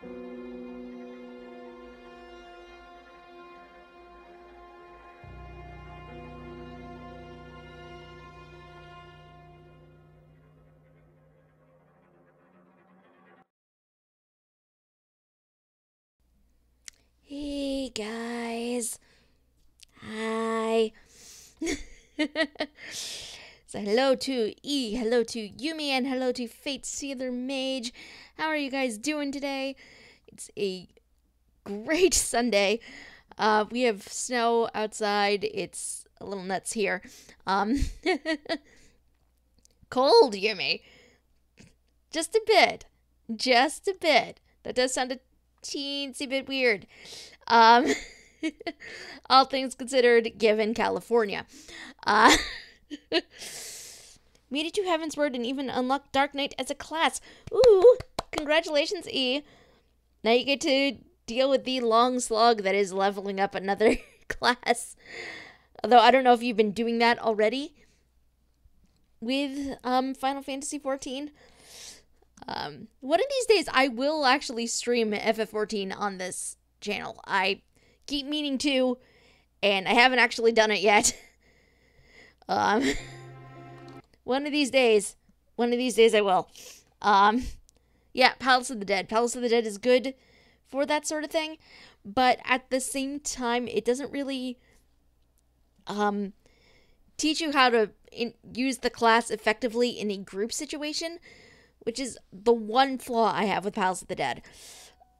Hey guys. Hi. So hello to E, hello to Yumi, and hello to Fate Sealer Mage. How are you guys doing today? It's a great Sunday. We have snow outside. It's a little nuts here. Um, Cold, Yumi. Just a bit. Just a bit. That does sound a teensy bit weird. Um, all things considered, given California. Uh, Made it to Heavensward and even unlocked Dark Knight as a class. Ooh, congratulations, E. Now you get to deal with the long slog that is leveling up another class. Although I don't know if you've been doing that already with Final Fantasy XIV. One of these days I will actually stream FF14 on this channel. I keep meaning to, and I haven't actually done it yet. One of these days I will. Yeah, Palace of the Dead. Palace of the Dead is good for that sort of thing, but at the same time, it doesn't really teach you how to use the class effectively in a group situation, which is the one flaw I have with Palace of the Dead.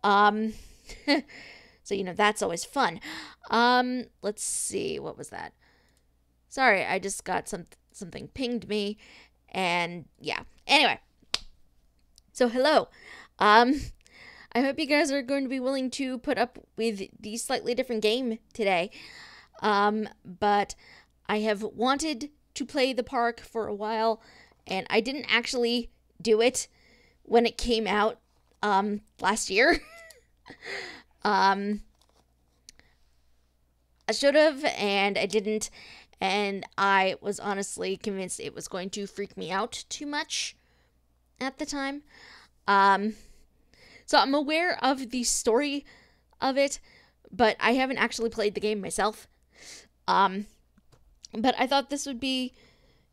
So, that's always fun. Let's see, what was that? Sorry, I just got something pinged me, and yeah. Anyway, so hello. I hope you guys are going to be willing to put up with the slightly different game today. But I have wanted to play the park for a while, and I didn't actually do it when it came out last year. I should have, and I didn't. And I was honestly convinced it was going to freak me out too much at the time. So I'm aware of the story of it, but I haven't actually played the game myself. But I thought this would be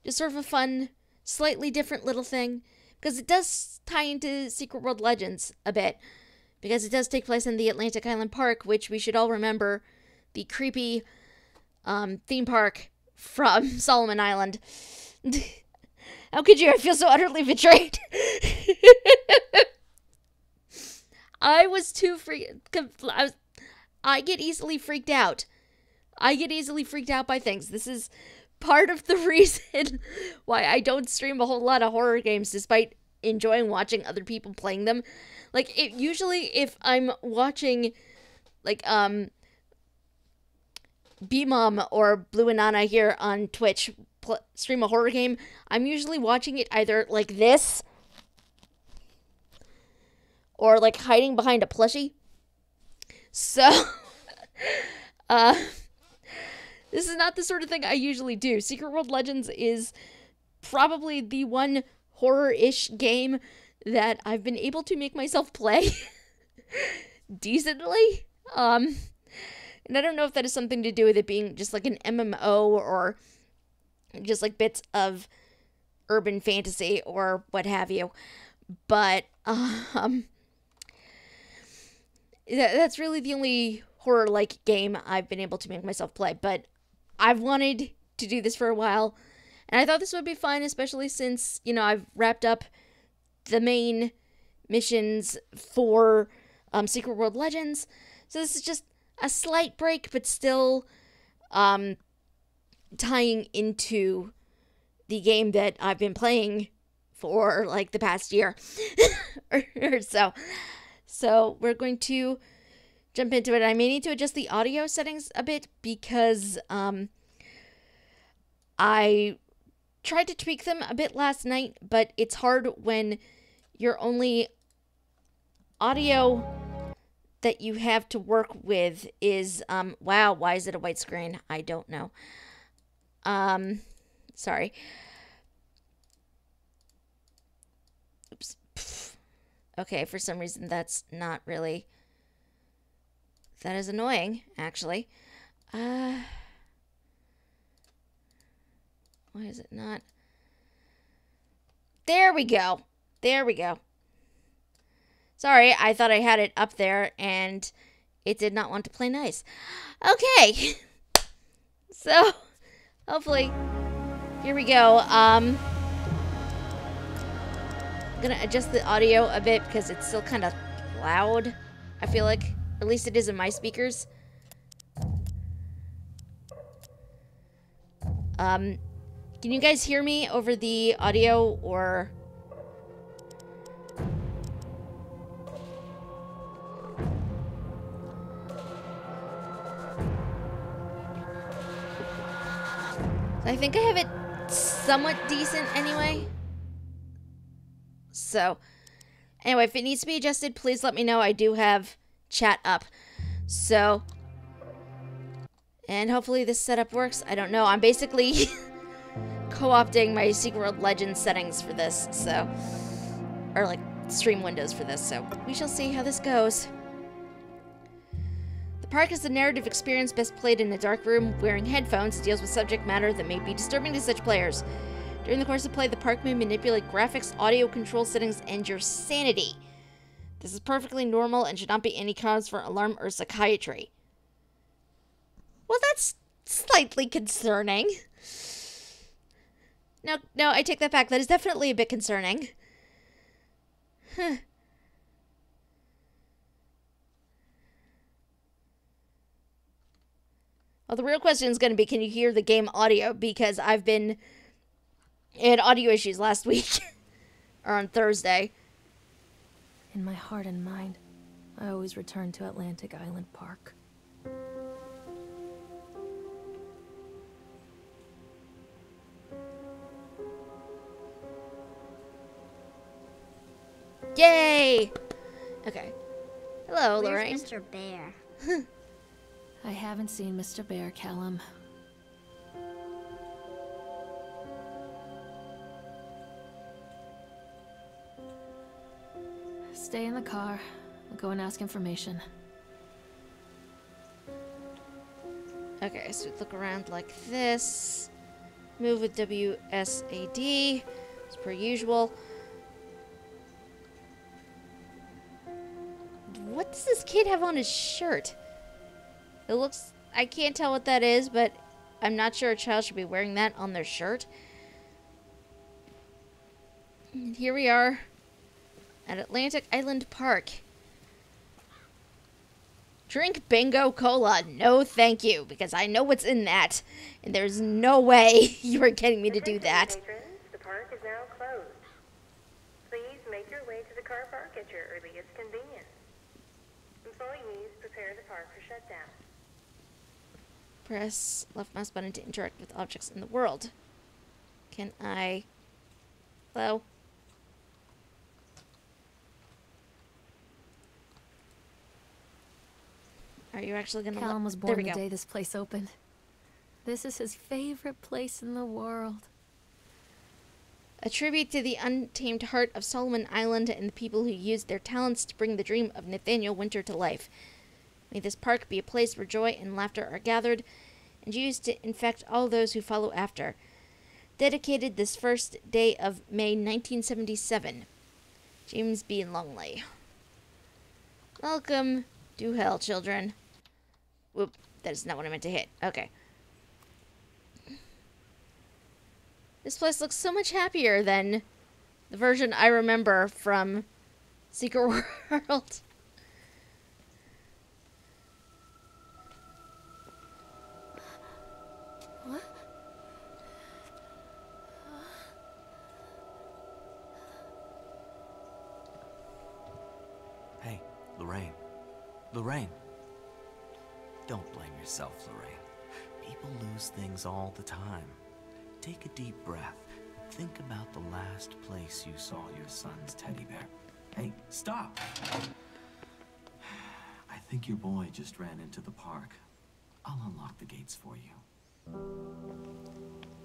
just sort of a fun, slightly different little thing, because it does tie into Secret World Legends a bit, because it does take place in the Atlantic Island Park, which we should all remember, the creepy theme park from Solomon Island. How could you? I feel so utterly betrayed. I was too I get easily freaked out. I get easily freaked out by things. This is part of the reason why I don't stream a whole lot of horror games, despite enjoying watching other people playing them. Like, usually if I'm watching, like, B-Mom or Blue and Nana here on Twitch stream a horror game, I'm usually watching it either like this, or like hiding behind a plushie. So, this is not the sort of thing I usually do. Secret World Legends is probably the one horror-ish game that I've been able to make myself play decently. And I don't know if that has something to do with it being just like an MMO or just like bits of urban fantasy or what have you. But that's really the only horror-like game I've been able to make myself play. But I've wanted to do this for a while, and I thought this would be fun, especially since, I've wrapped up the main missions for Secret World Legends. So this is just a slight break, but still tying into the game that I've been playing for like the past year or so. So we're going to jump into it. I may need to adjust the audio settings a bit because I tried to tweak them a bit last night, but it's hard when your only audio that you have to work with is, wow, why is it a white screen? I don't know. Sorry. Oops. Okay, for some reason that's not really... That is annoying, actually. Why is it not? There we go. There we go. Sorry, I thought I had it up there and it did not want to play nice. Okay. So, hopefully, here we go. I'm gonna adjust the audio a bit because it's still kind of loud, I feel like. At least it is in my speakers. Can you guys hear me over the audio or... I think I have it somewhat decent anyway. So, anyway, if it needs to be adjusted, please let me know. I do have chat up. So, and hopefully this setup works. I don't know. I'm basically co-opting my Secret World Legends settings for this, so, or like stream windows for this, so we shall see how this goes. The park is a narrative experience best played in a dark room. Wearing headphones deals with subject matter that may be disturbing to such players. During the course of play, the park may manipulate graphics, audio control settings, and your sanity. This is perfectly normal and should not be any cause for alarm or psychiatry. Well, that's slightly concerning. No, I take that back. That is definitely a bit concerning. Huh. Well, the real question is going to be, can you hear the game audio? Because I had audio issues last week. Or on Thursday. In my heart and mind, I always return to Atlantic Island Park. Yay! Okay. Hello, Where's Lorraine. Mr. Bear? I haven't seen Mr. Bear, Callum. Stay in the car. I'll go and ask information. Okay, so look around like this. Move with WSAD, as per usual. What does this kid have on his shirt? It looks... I can't tell what that is, but I'm not sure a child should be wearing that on their shirt. And here we are at Atlantic Island Park. Drink Bingo Cola. No, thank you, because I know what's in that, and there's no way you are getting me to do that. Patrons, the park is now closed. Please make your way to the car park at your earliest convenience. Employees prepare the park for shutdown. Press left mouse button to interact with objects in the world. Can I... Hello? Are you actually gonna... Callum was There born we the go. day this place opened. This is his favorite place in the world. A tribute to the untamed heart of Solomon Island and the people who used their talents to bring the dream of Nathaniel Winter to life. May this park be a place where joy and laughter are gathered and used to infect all those who follow after. Dedicated this first day of May 1977. James B. Longley. Welcome to hell, children. Whoop, that is not what I meant to hit. Okay. This place looks so much happier than the version I remember from Secret World. What? Hey, Lorraine. Lorraine. Don't blame yourself, Lorraine. People lose things all the time. Take a deep breath. Think about the last place you saw your son's teddy bear. Hey, stop! I think your boy just ran into the park. I'll unlock the gates for you.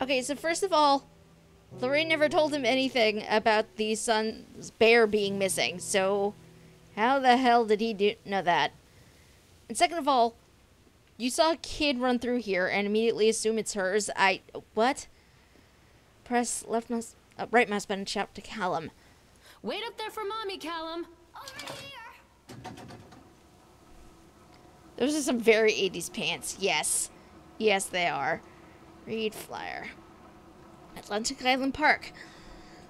Okay, so first of all, Lorraine never told him anything about the son's bear being missing, so how the hell did he know that? And second of all, you saw a kid run through here and immediately assume it's hers. What? Press right mouse button, shout to Callum. Wait up there for Mommy, Callum. Over here. Those are some very 80s pants. Yes. Yes, they are. Read flyer. Atlantic Island Park.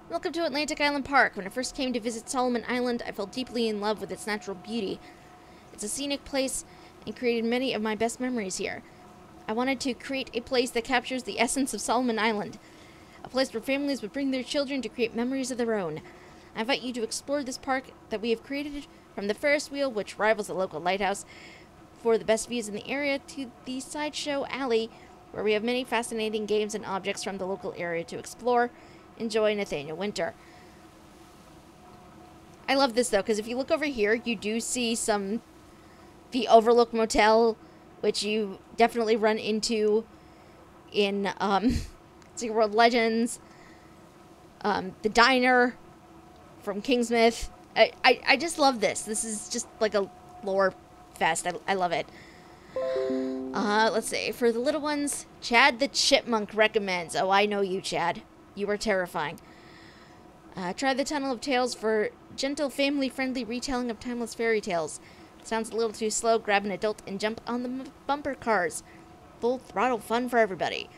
Welcome to Atlantic Island Park. When I first came to visit Solomon Island, I fell deeply in love with its natural beauty. It's a scenic place and created many of my best memories here. I wanted to create a place that captures the essence of Solomon Island. A place where families would bring their children to create memories of their own. I invite you to explore this park that we have created, from the Ferris wheel, which rivals the local lighthouse, for the best views in the area, to the sideshow alley, where we have many fascinating games and objects from the local area to explore. Enjoy, Nathaniel Winter. I love this, though, because if you look over here, you do see the Overlook Motel, which you definitely run into in Secret World Legends. The diner from Kingsmith. I just love this. This is just like a lore fest. I love it. Let's see. For the little ones, Chad the Chipmunk recommends. Oh, I know you, Chad. You are terrifying. Try the Tunnel of Tales for gentle, family-friendly retelling of timeless fairy tales. Sounds a little too slow. Grab an adult and jump on the bumper cars. Full throttle fun for everybody.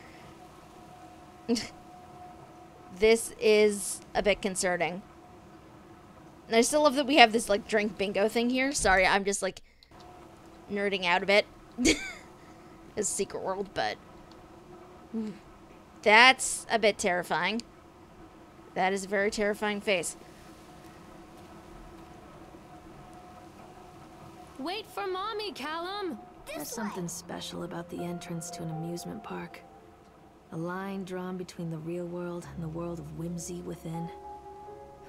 This is a bit concerning. And I still love that we have this, like, drink bingo thing here. Sorry, I'm just, like, nerding out a bit. It's Secret World, but that's a bit terrifying. That is a very terrifying face. Wait for Mommy, Callum. There's something special about the entrance to an amusement park. A line drawn between the real world and the world of whimsy within.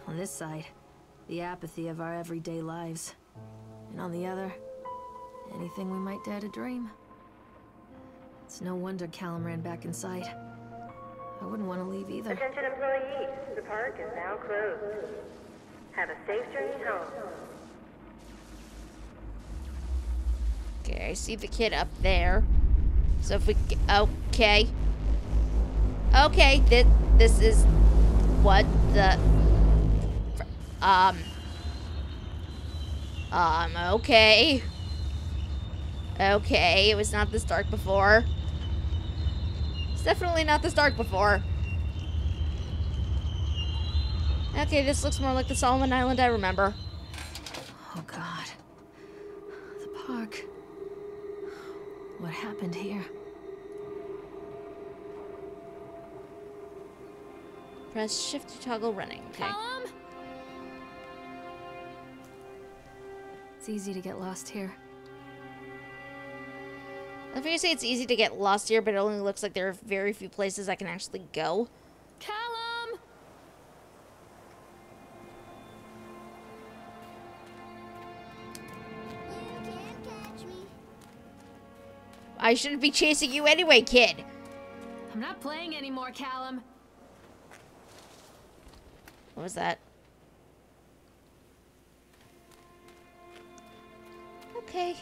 On this side, the apathy of our everyday lives. And on the other, anything we might dare to dream. It's no wonder Callum ran back inside. I wouldn't want to leave either. Attention employees, the park is now closed. Have a safe journey home. Okay, I see the kid up there. So if we... Okay. Okay, this is... What the... Okay. Okay, it was not this dark before. It's definitely not this dark before. Okay, this looks more like the Solomon Island I remember. Oh God. The park. What happened here? Press shift to toggle running. Okay. Callum? It's easy to get lost here. I was gonna say it's easy to get lost here, but it only looks like there are very few places I can actually go. Callum! You can't catch me. I shouldn't be chasing you anyway, kid. I'm not playing anymore, Callum. What was that? Okay.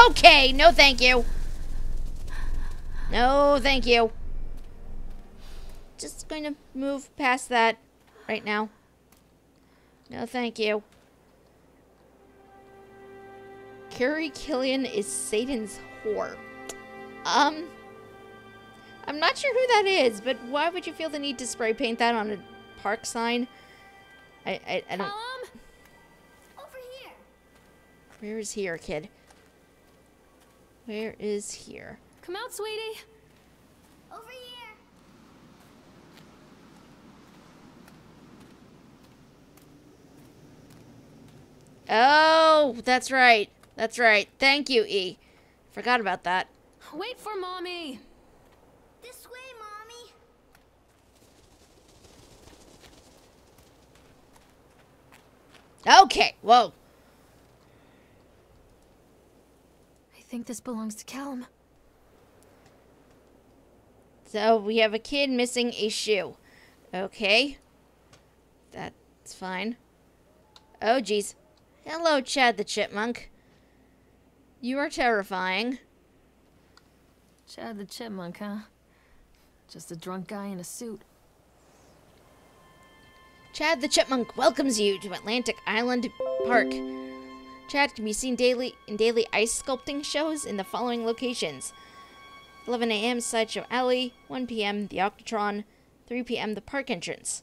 Okay, no thank you. No thank you. Just going to move past that right now. No thank you. Carrie Killian is Satan's whore. I'm not sure who that is, but why would you feel the need to spray paint that on a park sign? I don't... Callum? Over here. Where is here, kid? Where is here? Come out, sweetie. Over here. Oh, that's right. That's right. Thank you, E. Forgot about that. Wait for Mommy. This way, Mommy. Okay, whoa. I think this belongs to Callum. So we have a kid missing a shoe. Okay. That's fine. Oh, geez. Hello, Chad the Chipmunk. You are terrifying. Chad the Chipmunk, huh? Just a drunk guy in a suit. Chad the Chipmunk welcomes you to Atlantic Island Park. Chad can be seen daily in daily ice sculpting shows in the following locations. 11 a.m. Sideshow Alley, 1 p.m. the Octotron, 3 p.m. the park entrance.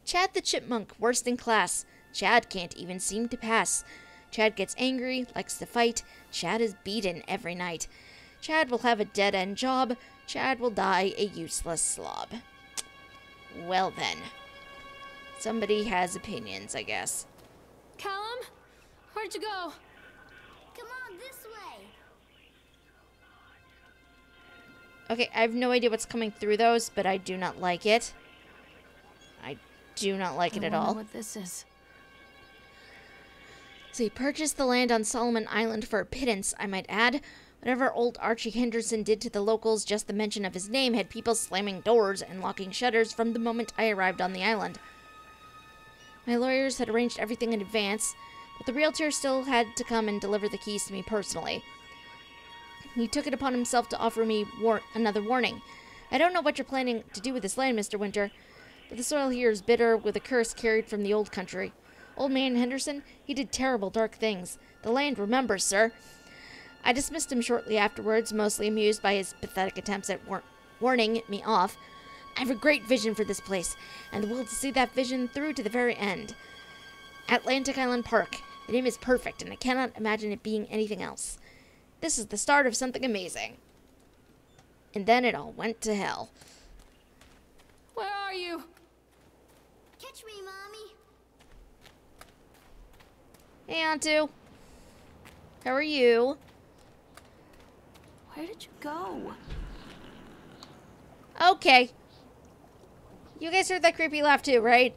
Chad the Chipmunk, worst in class. Chad can't even seem to pass. Chad gets angry, likes to fight. Chad is beaten every night. Chad will have a dead-end job. Chad will die a useless slob. Well then. Somebody has opinions, I guess. Callum? Where'd you go? Come on, this way. Okay, I have no idea what's coming through those, but I do not like it. I do not like it at I wonder all. what this is. So he purchased the land on Solomon Island for a pittance, I might add. Whatever old Archie Henderson did to the locals, just the mention of his name had people slamming doors and locking shutters from the moment I arrived on the island. My lawyers had arranged everything in advance, but the realtor still had to come and deliver the keys to me personally. He took it upon himself to offer me another warning. I don't know what you're planning to do with this land, Mr. Winter, but the soil here is bitter with a curse carried from the old country. Old man Henderson, he did terrible, dark things. The land remembers, sir. I dismissed him shortly afterwards, mostly amused by his pathetic attempts at warning me off. I have a great vision for this place, and the will to see that vision through to the very end. Atlantic Island Park. The name is perfect, and I cannot imagine it being anything else. This is the start of something amazing. And then it all went to hell. Where are you? Catch me, Mommy. Hey, Antu. How are you? Where did you go? Okay. You guys heard that creepy laugh too, right?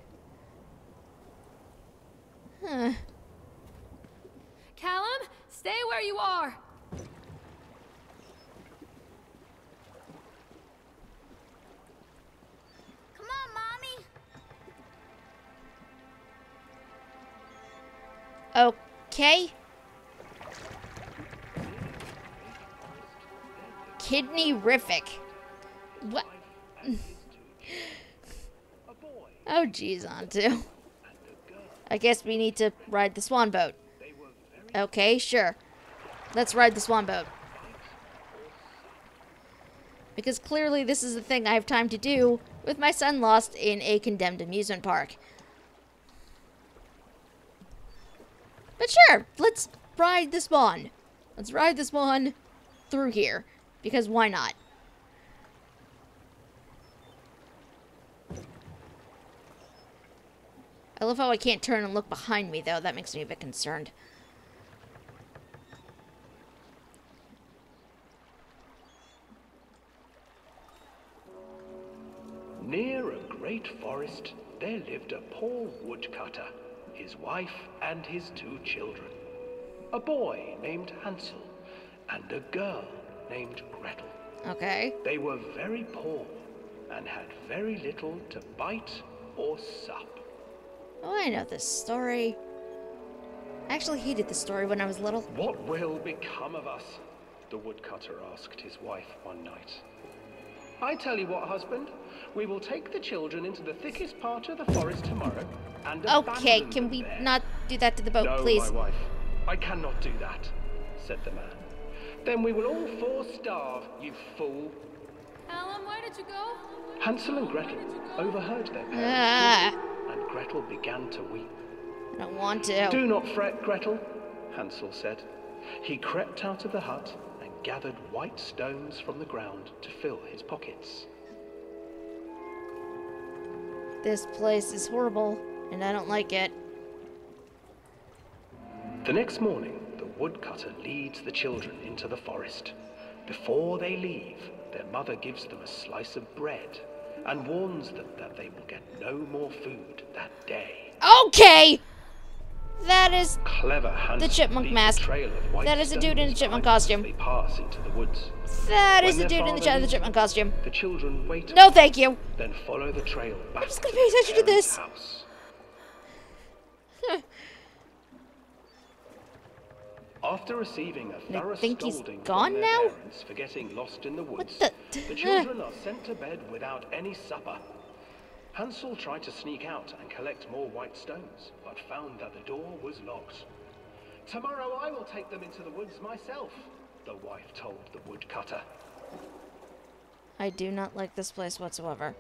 Huh. Callum, stay where you are. Come on, Mommy. Okay. Kidney-rific. What? Oh, geez, Antu. I guess we need to ride the swan boat. Okay, sure. Let's ride the swan boat. Because clearly this is the thing I have time to do with my son lost in a condemned amusement park. But sure, let's ride the swan. Let's ride the swan through here. Because why not? I love how I can't turn and look behind me, though. That makes me a bit concerned. Near a great forest, there lived a poor woodcutter, his wife and his 2 children. A boy named Hansel and a girl named Gretel. Okay. They were very poor and had very little to bite or sup. Oh, I know this story. I actually hated this story when I was little. What will become of us? The woodcutter asked his wife one night. I tell you what, husband, we will take the children into the thickest part of the forest tomorrow and Okay, abandon can them we there. not do that to the boat, No, please? my wife, I cannot do that, said the man. Then we will all 4 starve, you fool. Callum, where did you go? Hansel and Gretel overheard their parents Ah, talking, and Gretel began to weep. I don't want to. Do not fret, Gretel, Hansel said. He crept out of the hut and gathered white stones from the ground to fill his pockets. This place is horrible, and I don't like it. The next morning, the woodcutter leads the children into the forest. Before they leave, their mother gives them a slice of bread and warns them that they will get no more food that day. Okay! That is Clever Hansel the chipmunk leaves mask. a trail of white That is a dude in a stones chipmunk behind costume. them as They pass into the woods. That is When the their dude in father the leaves chipmunk them, costume. The children wait. No, thank you. Then follow the trail back just gonna to pay their attention to parents' this. house. After receiving a I thorough think he's scolding gone from their now? parents for getting lost in the woods, the- children are sent to bed without any supper. Hansel tried to sneak out and collect more white stones, but found that the door was locked. "Tomorrow I will take them into the woods myself," the wife told the woodcutter. I do not like this place whatsoever.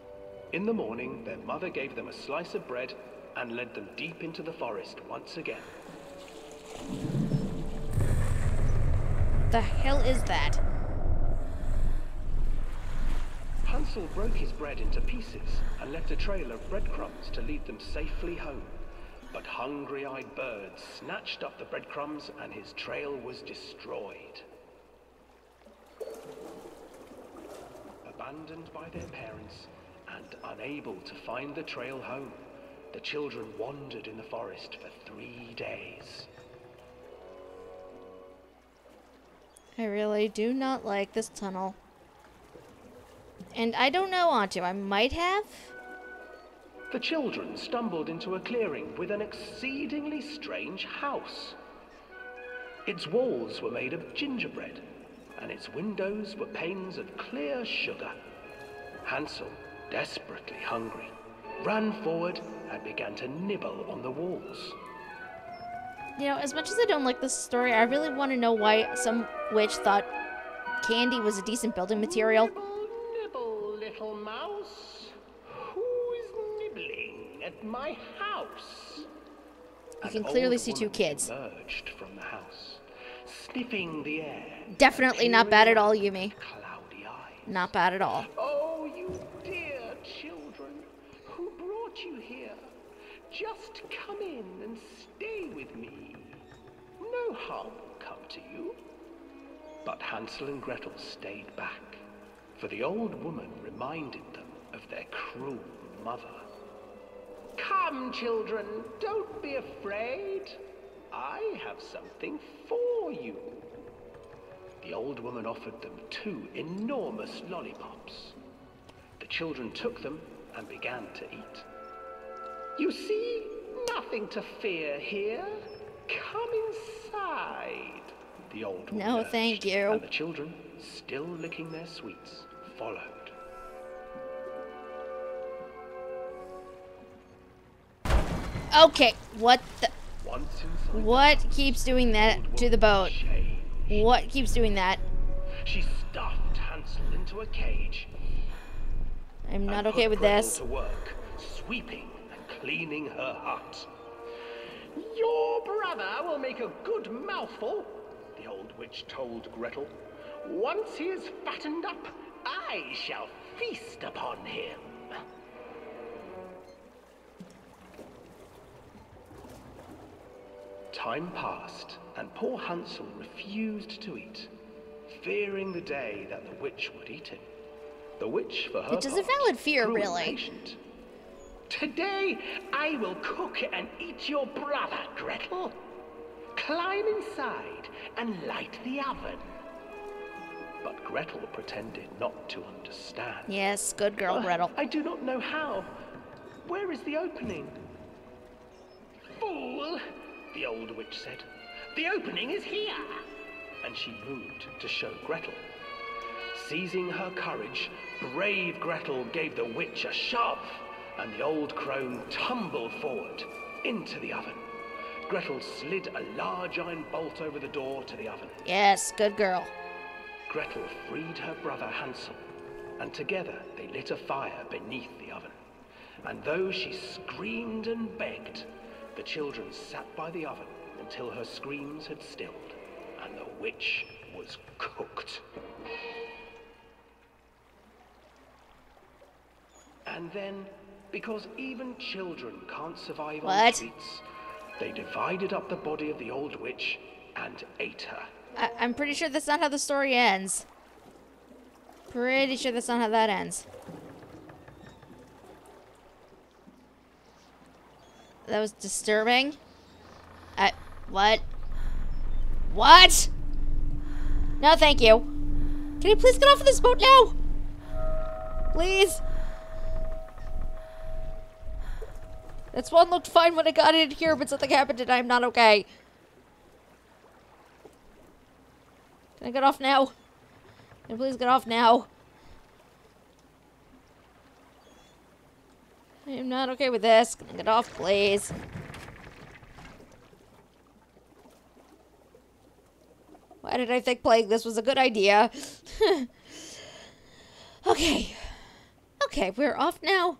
In the morning, their mother gave them a slice of bread and led them deep into the forest once again. The hell is that? Hansel broke his bread into pieces and left a trail of breadcrumbs to lead them safely home. But hungry-eyed birds snatched up the breadcrumbs and his trail was destroyed. Abandoned by their parents and unable to find the trail home, the children wandered in the forest for 3 days. I really do not like this tunnel. And I don't know want to. I might have. The children stumbled into a clearing with an exceedingly strange house. Its walls were made of gingerbread, and its windows were panes of clear sugar. Hansel, desperately hungry, ran forward and began to nibble on the walls. You know, as much as I don't like this story, I really want to know why some witch thought candy was a decent building material. Nibble, nibble, little mouse. Who is nibbling at my house? You can An clearly old see two woman kids. emerged from the house, sniffing the air. Definitely not bad at all, Yumi. Cloudy eyes. Not bad at all. Oh, you dear children, who brought you here? Just come in and stay with me. No harm will come to you. But Hansel and Gretel stayed back, for the old woman reminded them of their cruel mother. Come, children, don't be afraid. I have something for you. The old woman offered them 2 enormous lollipops. The children took them and began to eat. You see, nothing to fear here. Come inside. The old woman No, urged, thank you. And the children, still licking their sweets, followed. Okay, what the... Once inside What keeps doing that to the boat? changed. What keeps doing that? She stuffed Hansel into a cage. I'm not and okay put with Gretel this. to work, sweeping and cleaning her hut. Your brother will make a good mouthful, the old witch told Gretel. Once he is fattened up, I shall feast upon him. Time passed, and poor Hansel refused to eat, fearing the day that the witch would eat him. The witch, for her Which is a part, valid fear, grew really. impatient. Today, I will cook and eat your brother, Gretel. Climb inside and light the oven. But Gretel pretended not to understand. Yes, good girl, Gretel. I do not know how. Where is the opening? Fool, the old witch said. The opening is here. And she moved to show Gretel. Seizing her courage, brave Gretel gave the witch a shove, and the old crone tumbled forward into the oven. Gretel slid a large iron bolt over the door to the oven. Yes, good girl. Gretel freed her brother Hansel, and together they lit a fire beneath the oven. And though she screamed and begged, the children sat by the oven until her screams had stilled, and the witch was cooked. And then, because even children can't survive on What? sweets, they divided up the body of the old witch and ate her. I'm pretty sure that's not how the story ends. Pretty sure that's not how that ends. That was disturbing. What? What? No, thank you. Can you please get off of this boat now? Please? That swan looked fine when I got in here, but something happened and I'm not okay. Can I get off now? Can I please get off now? I am not okay with this. Can I get off, please? Why did I think playing this was a good idea? Okay. Okay, we're off now.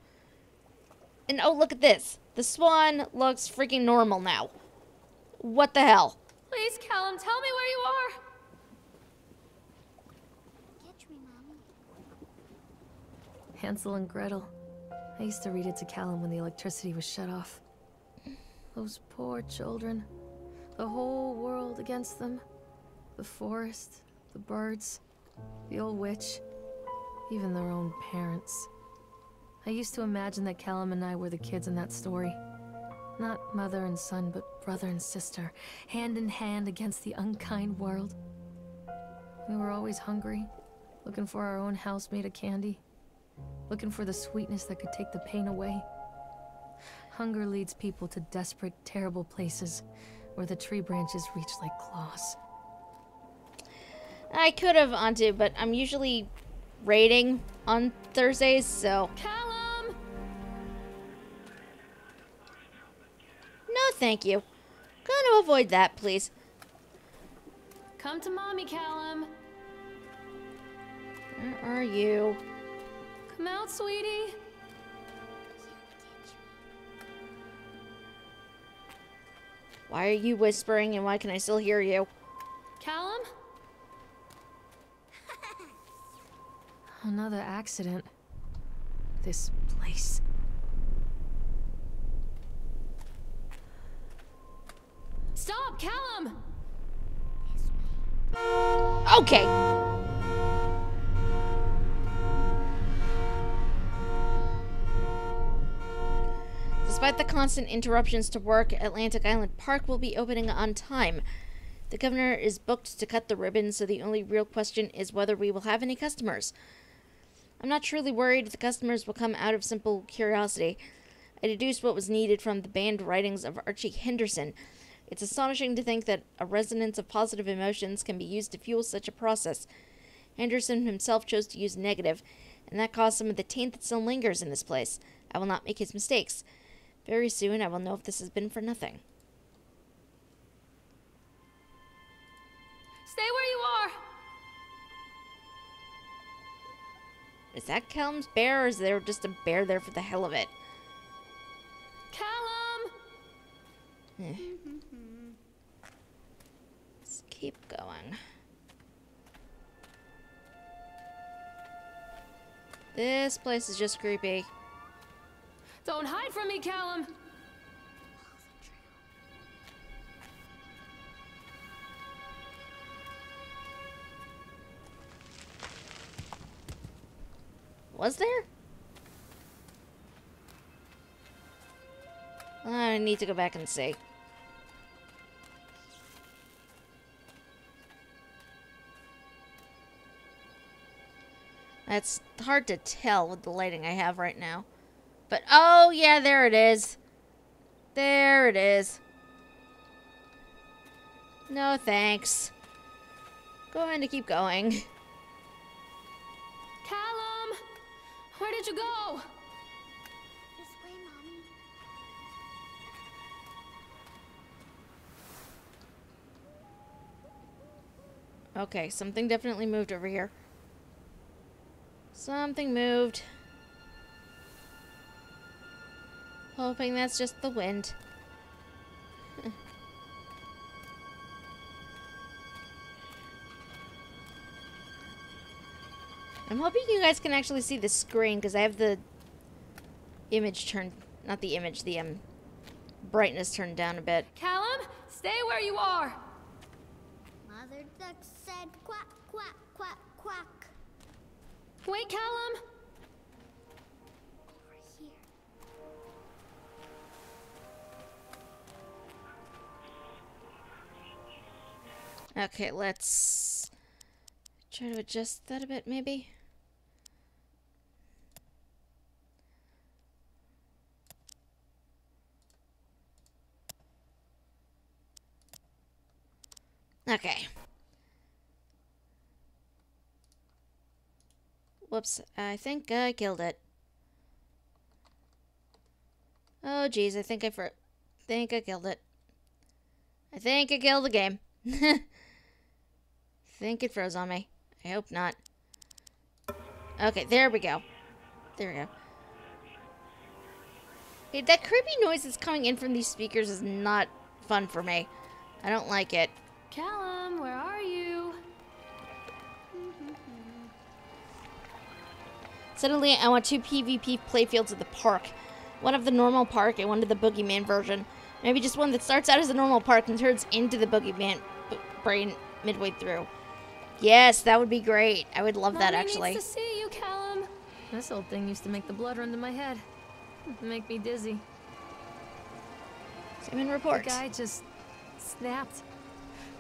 And oh, look at this. The swan looks freaking normal now. What the hell? Please, Callum, tell me where you are. Catch me, Mommy. Hansel and Gretel. I used to read it to Callum when the electricity was shut off. Those poor children. The whole world against them. The forest, the birds, the old witch, even their own parents. I used to imagine that Callum and I were the kids in that story. Not mother and son, but brother and sister, hand in hand against the unkind world. We were always hungry, looking for our own house made of candy, looking for the sweetness that could take the pain away. Hunger leads people to desperate, terrible places where the tree branches reach like claws. I could have onto, but I'm usually raiding on Thursdays, so... Callum! No, thank you. Gonna avoid that, please. Come to Mommy, Callum. Where are you? Come out, sweetie. Why are you whispering and why can I still hear you? Callum? Another accident. This place. Stop, Callum! Okay. Despite the constant interruptions to work, Atlantic Island Park will be opening on time. The governor is booked to cut the ribbon, so the only real question is whether we will have any customers. I'm not truly worried the customers will come out of simple curiosity. I deduced what was needed from the banned writings of Archie Henderson. It's astonishing to think that a resonance of positive emotions can be used to fuel such a process. Henderson himself chose to use negative, and that caused some of the taint that still lingers in this place. I will not make his mistakes. Very soon I will know if this has been for nothing. Stay where you are! Is that Callum's bear, or is there just a bear there for the hell of it? Callum! Let's keep going. This place is just creepy. Don't hide from me, Callum! Was there? I need to go back and see. It's hard to tell with the lighting I have right now. But, oh, yeah, there it is. There it is. No, thanks. Going to keep going. Callum! Where did you go? This way, Mommy. Okay, something definitely moved over here. Something moved. Hoping that's just the wind. I'm hoping you guys can actually see the screen because I have the image turned, not the image, the brightness turned down a bit. Callum, stay where you are! Mother duck said quack, quack, quack, quack. Wait, Callum! Over here. Okay, let's try to adjust that a bit, maybe. Okay. Whoops, I think I killed it. Oh, geez, I think I killed it. I think I killed the game. Think it froze on me. I hope not. Okay, there we go. There we go. Hey, that creepy noise that's coming in from these speakers is not fun for me. I don't like it. Callum, where are you? Suddenly, I want 2 PvP playfields at the park. One of the normal park and one of the boogeyman version. Maybe just one that starts out as a normal park and turns into the boogeyman brain midway through. Yes, that would be great. I would love that, actually. Needs to see you, Callum. This old thing used to make the blood run to my head. Make me dizzy. Simon, report. The guy just snapped.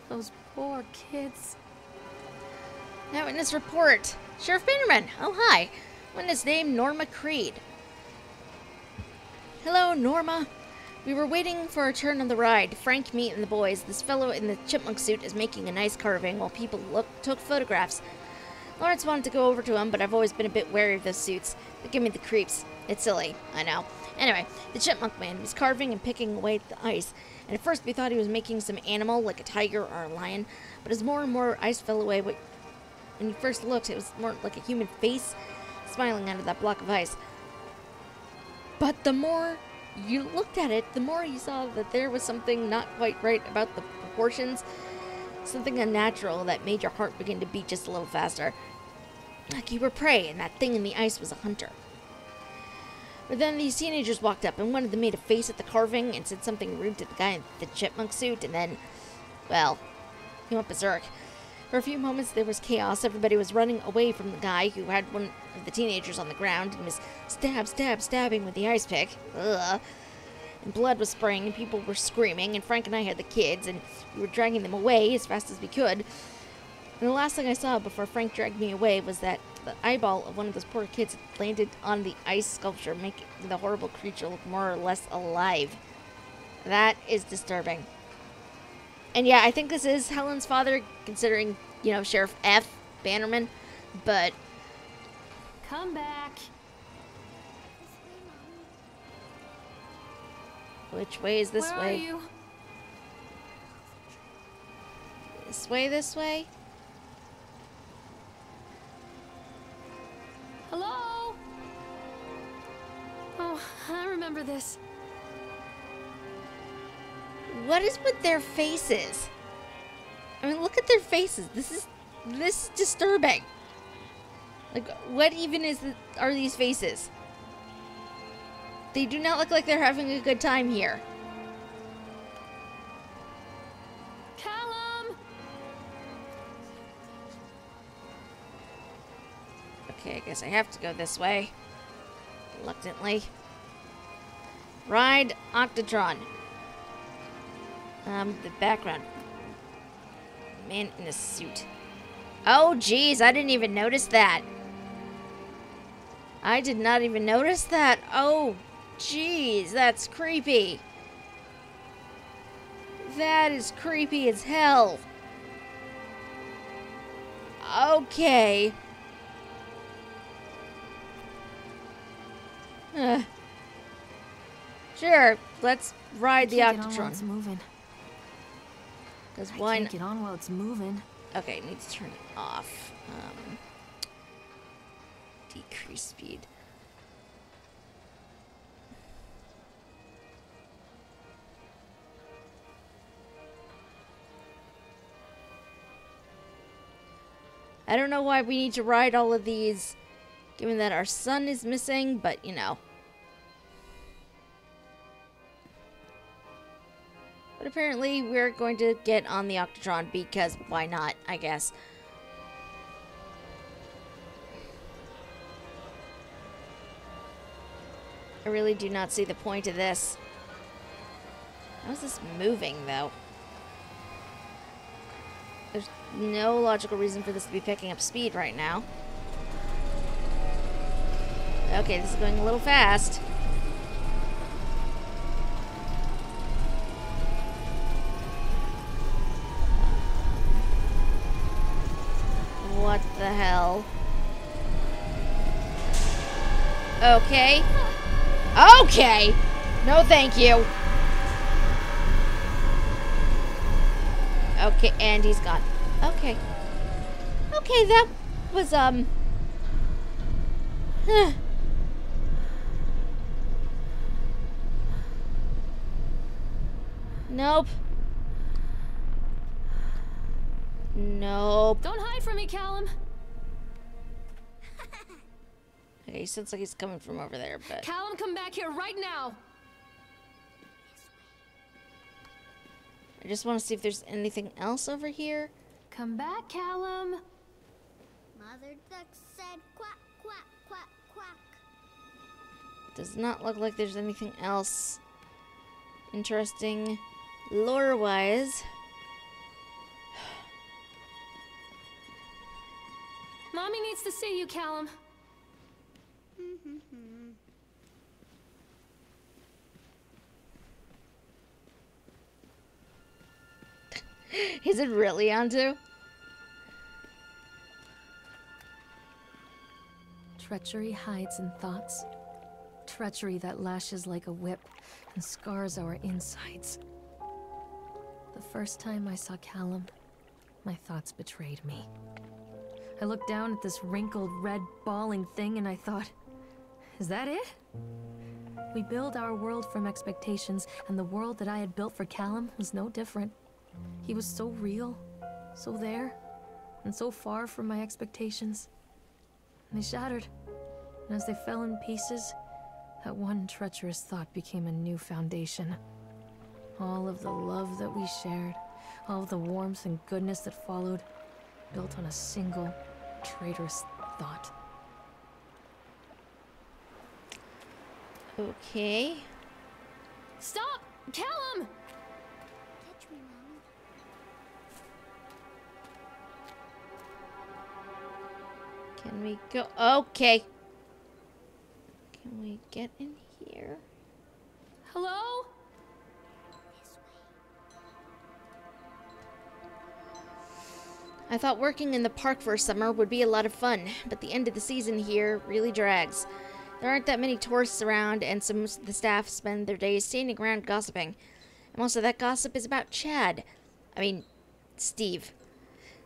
Those poor kids. Now, witness report. Sheriff Bannerman. Oh, hi. Witness name Norma Creed. Hello, Norma. We were waiting for a turn on the ride. Frank, me, and the boys. This fellow in the chipmunk suit is making a nice carving while people took photographs. Lawrence wanted to go over to him, but I've always been a bit wary of those suits. They give me the creeps. It's silly, I know. Anyway, the chipmunk man was carving and picking away at the ice, and at first we thought he was making some animal, like a tiger or a lion, but as more and more ice fell away, when you first looked, it was more like a human face smiling out of that block of ice. But the more you looked at it, the more you saw that there was something not quite right about the proportions, something unnatural that made your heart begin to beat just a little faster. Like you were prey, and that thing in the ice was a hunter. But then these teenagers walked up, and one of them made a face at the carving and said something rude to the guy in the chipmunk suit, and then, well, he went berserk. For a few moments there was chaos. Everybody was running away from the guy who had one of the teenagers on the ground and was stabbing with the ice pick. Ugh. And blood was spraying and people were screaming, and Frank and I had the kids and we were dragging them away as fast as we could. And the last thing I saw before Frank dragged me away was that the eyeball of one of those poor kids had landed on the ice sculpture, making the horrible creature look more or less alive. That is disturbing. And yeah, I think this is Helen's father, considering, you know, Sheriff F. Bannerman, but... Come back. Which way is this Where way? are you? This way, this way? Hello? Oh, I remember this. What is with their faces? I mean, look at their faces. This is disturbing. Like, what even are these faces? They do not look like they're having a good time here. Callum! Okay, I guess I have to go this way. Reluctantly. Ride Octatron. The background. Man in a suit. Oh, geez, I didn't even notice that. I did not even notice that. Oh, geez, that's creepy. That is creepy as hell. Okay. Sure, let's ride the Octatron. It's moving. Because I why can't get on while it's moving. Okay, need to turn it off. Decrease speed. I don't know why we need to ride all of these, given that our son is missing, but you know. But apparently we're going to get on the Octatron because why not, I guess. I really do not see the point of this. How is this moving, though? There's no logical reason for this to be picking up speed right now. Okay, this is going a little fast. What the hell? Okay. Okay! No thank you. Okay, and he's gone. Okay. Okay, that was, Nope. Nope. Don't hide from me, Callum. Okay, he sounds like he's coming from over there, but... Callum, come back here right now. I just want to see if there's anything else over here. Come back, Callum. Mother duck said quack, quack, quack, quack. Does not look like there's anything else interesting lore-wise. Mommy needs to see you, Callum. Is it really onto? Treachery hides in thoughts. Treachery that lashes like a whip and scars our insides. The first time I saw Callum, my thoughts betrayed me. I looked down at this wrinkled, red, bawling thing and I thought, is that it? We build our world from expectations, and the world that I had built for Callum was no different. He was so real, so there, and so far from my expectations. And they shattered, and as they fell in pieces, that one treacherous thought became a new foundation. All of the love that we shared, all of the warmth and goodness that followed, built on a single, traitorous thought. Okay. Stop! Callum! Catch me, Mama. Can we go? Okay. Can we get in here? Hello? I thought working in the park for a summer would be a lot of fun, but the end of the season here really drags. There aren't that many tourists around, and so most of the staff spend their days standing around gossiping. And most of that gossip is about Chad. I mean, Steve.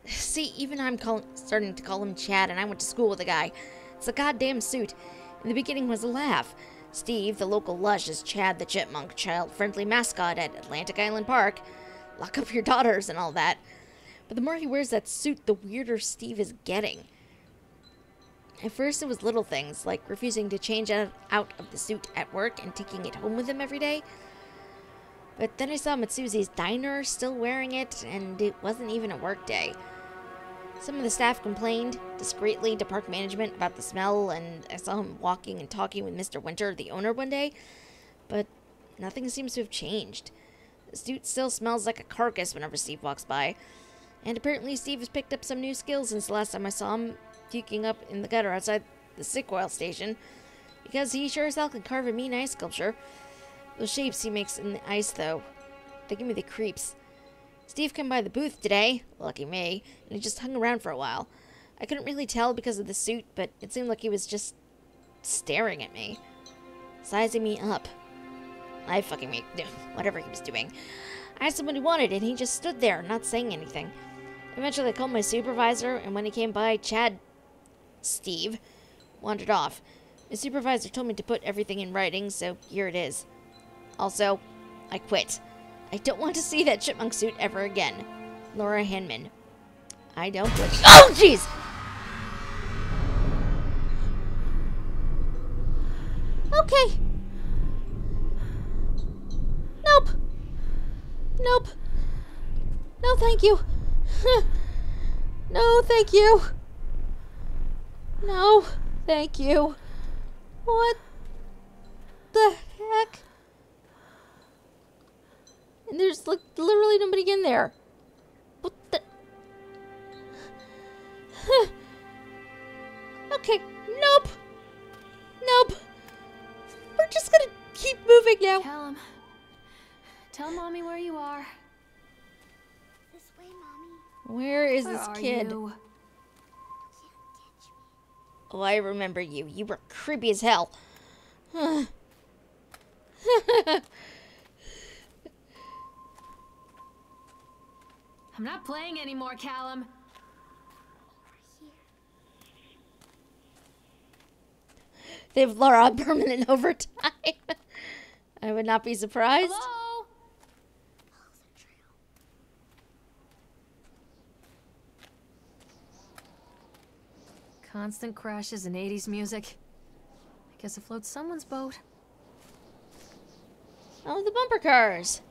See, even I'm starting to call him Chad, and I went to school with the guy. It's a goddamn suit. In the beginning was a laugh. Steve, the local lush, is Chad the Chipmunk, child-friendly mascot at Atlantic Island Park. Lock up your daughters and all that. But the more he wears that suit, the weirder Steve is getting. At first, it was little things, like refusing to change out of the suit at work and taking it home with him every day. But then I saw him at Susie's diner, still wearing it, and it wasn't even a work day. Some of the staff complained, discreetly, to park management about the smell, and I saw him walking and talking with Mr. Winter, the owner, one day. But nothing seems to have changed. The suit still smells like a carcass whenever Steve walks by. And apparently Steve has picked up some new skills since the last time I saw him puking up in the gutter outside the sick oil station. Because he sure as hell can carve a mean ice sculpture. Those shapes he makes in the ice, though, they give me the creeps. Steve came by the booth today, lucky me, and he just hung around for a while. I couldn't really tell because of the suit, but it seemed like he was just staring at me. Sizing me up. I fucking me, whatever he was doing. I asked him what he wanted, and he just stood there, not saying anything. Eventually, I called my supervisor, and when he came by, Steve, wandered off. My supervisor told me to put everything in writing, so here it is. Also, I quit. I don't want to see that chipmunk suit ever again. Laura Hinman. I don't quit. Oh, jeez! Okay. Nope. Nope. No, thank you. No, thank you. No, thank you. What the heck? And there's like literally nobody in there. What the? right now. Callum, tell Mommy where you are. This way, Mommy. Where is Where this are kid? you? Oh, I remember you. You were creepy as hell. I'm not playing anymore, Callum. They've Laura on permanent overtime. I would not be surprised. Hello? Constant crashes and 80s music. I guess it floats someone's boat. Oh, the bumper cars.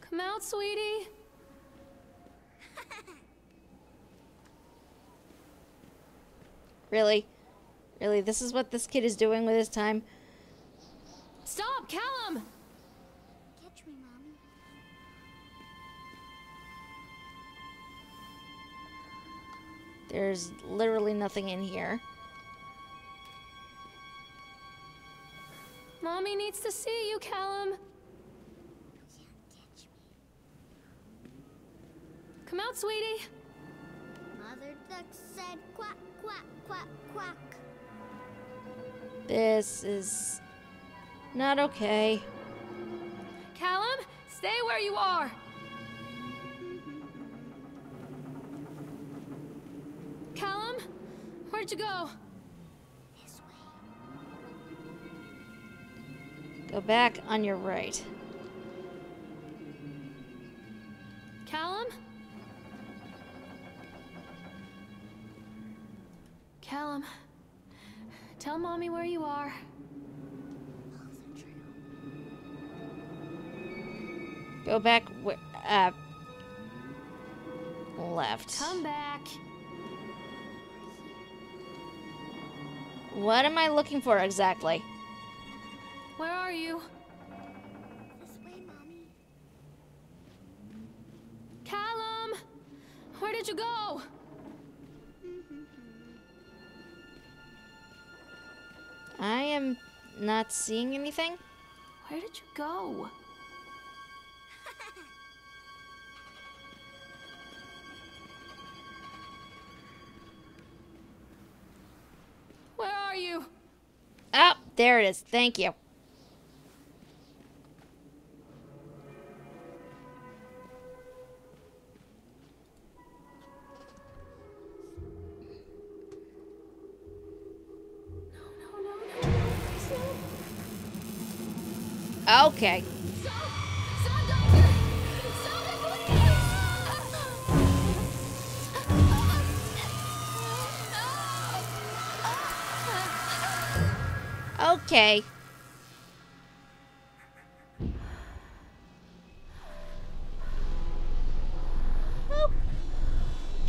Come out, sweetie. Really? Really? This is what this kid is doing with his time? Stop, Callum! Catch me, Mommy. There's literally nothing in here. Mommy needs to see you, Callum. Catch me. Come out, sweetie. Mother Duck said quack, quack, quack, quack. This is not okay. Callum, stay where you are. Callum, where'd you go? This way. Go back on your right. Callum? Callum, tell Mommy where you are. Go back left. Come back. What am I looking for exactly? Where are you? This way, Mommy. Callum! Where did you go? I am not seeing anything. Where did you go? Where are you? Oh, there it is. Thank you. Okay. Okay.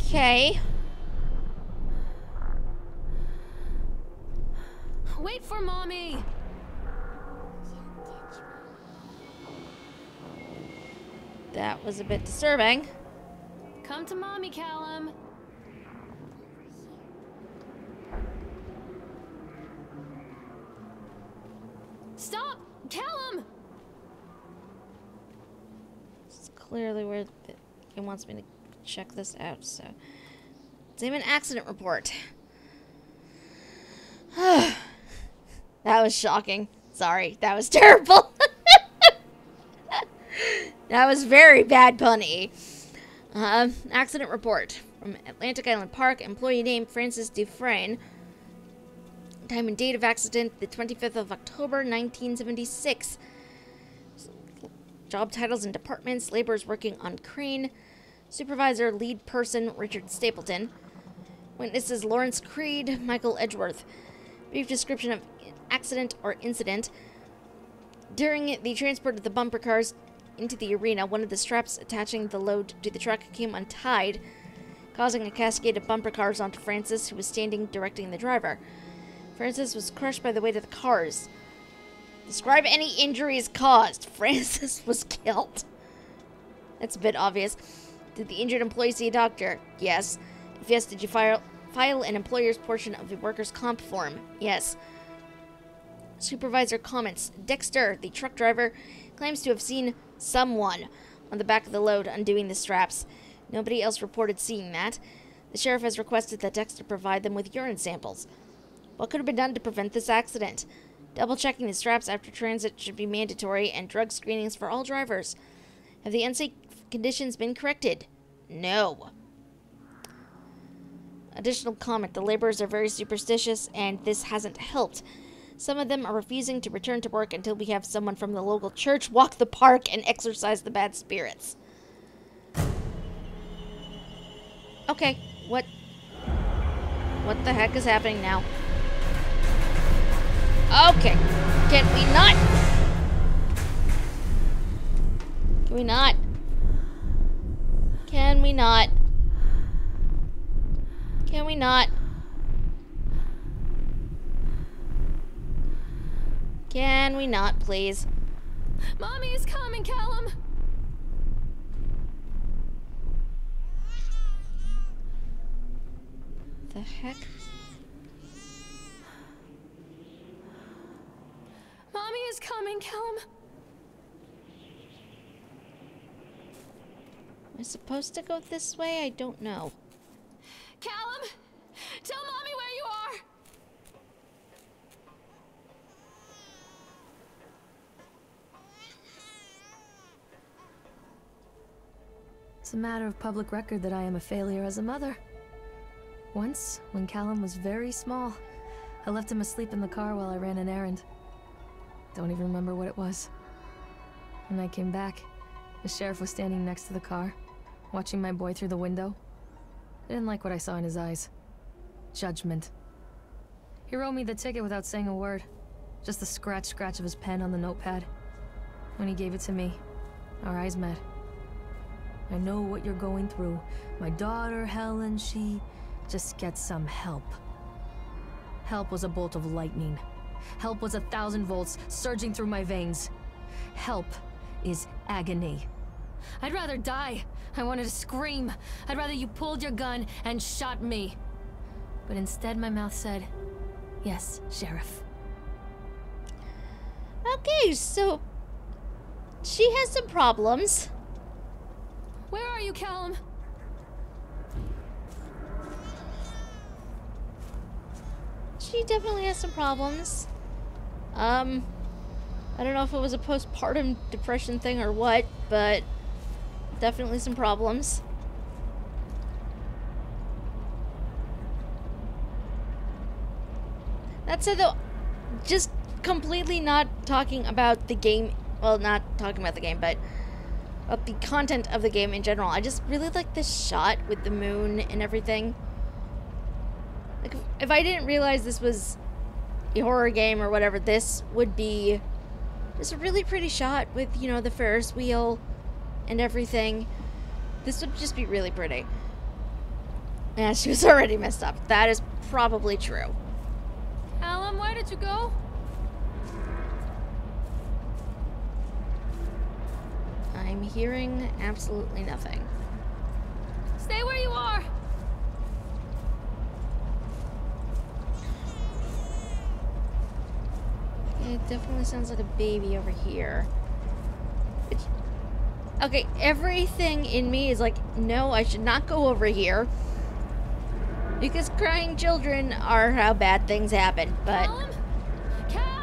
Okay. Wait for Mommy. That was a bit disturbing. Come to Mommy, Callum. Stop! Callum! This is clearly where he wants me to check this out, so. It's even an accident report. That was shocking. Sorry, that was terrible. That was very bad punny. Accident report from Atlantic Island Park. Employee name Francis Dufresne. Time and date of accident the 25th of October 1976. Job titles and departments. Laborers working on crane. Supervisor lead person Richard Stapleton. Witnesses Lawrence Creed, Michael Edgeworth. Brief description of accident or incident. During the transport of the bumper cars into the arena, one of the straps attaching the load to the truck came untied, causing a cascade of bumper cars onto Francis, who was standing directing the driver. Francis was crushed by the weight of the cars. Describe any injuries caused. Francis was killed. That's a bit obvious. Did the injured employee see a doctor? Yes. If yes, did you file an employer's portion of the workers' comp form? Yes. supervisor comments. Dexter, the truck driver, claims to have seen someone on the back of the load undoing the straps. Nobody else reported seeing that. The sheriff has requested that Dexter provide them with urine samples. What could have been done to prevent this accident? Double-checking the straps after transit should be mandatory, and drug screenings for all drivers. Have the unsafe conditions been corrected? No. Additional comment. The laborers are very superstitious, and this hasn't helped. Some of them are refusing to return to work until we have someone from the local church walk the park and exorcise the bad spirits. Okay, what the heck is happening now? Okay, can we not? Can we not? Can we not? Can we not? Can we not, please? Mommy is coming, Callum! The heck? Mommy is coming, Callum! Am I supposed to go this way? I don't know. Callum! Tell Mommy where you are! It's a matter of public record that I am a failure as a mother. Once, when Callum was very small, I left him asleep in the car while I ran an errand. Don't even remember what it was. When I came back, the sheriff was standing next to the car, watching my boy through the window. I didn't like what I saw in his eyes. Judgment. He wrote me the ticket without saying a word. Just the scratch of his pen on the notepad. When he gave it to me, our eyes met. I know what you're going through. My daughter, Helen, she just gets some help. Help was a bolt of lightning. Help was 1,000 volts surging through my veins. Help is agony. I'd rather die. I wanted to scream. I'd rather you pulled your gun and shot me. But instead my mouth said, yes, Sheriff. Okay, so she has some problems. Where are you, Callum? She definitely has some problems. I don't know if it was a postpartum depression thing or what, but definitely some problems. That said, though, just completely not talking about the game, well, not talking about the game, but about the content of the game in general. I just really like this shot with the moon and everything. Like, if I didn't realize this was a horror game or whatever, this would be just a really pretty shot with, you know, the Ferris wheel and everything. This would just be really pretty. Yeah, she was already messed up. That is probably true. Callum, where did you go? I'm hearing absolutely nothing. Stay where you are! It definitely sounds like a baby over here. Okay, everything in me is like, no, I should not go over here. Because crying children are how bad things happen, but... Callum? Callum!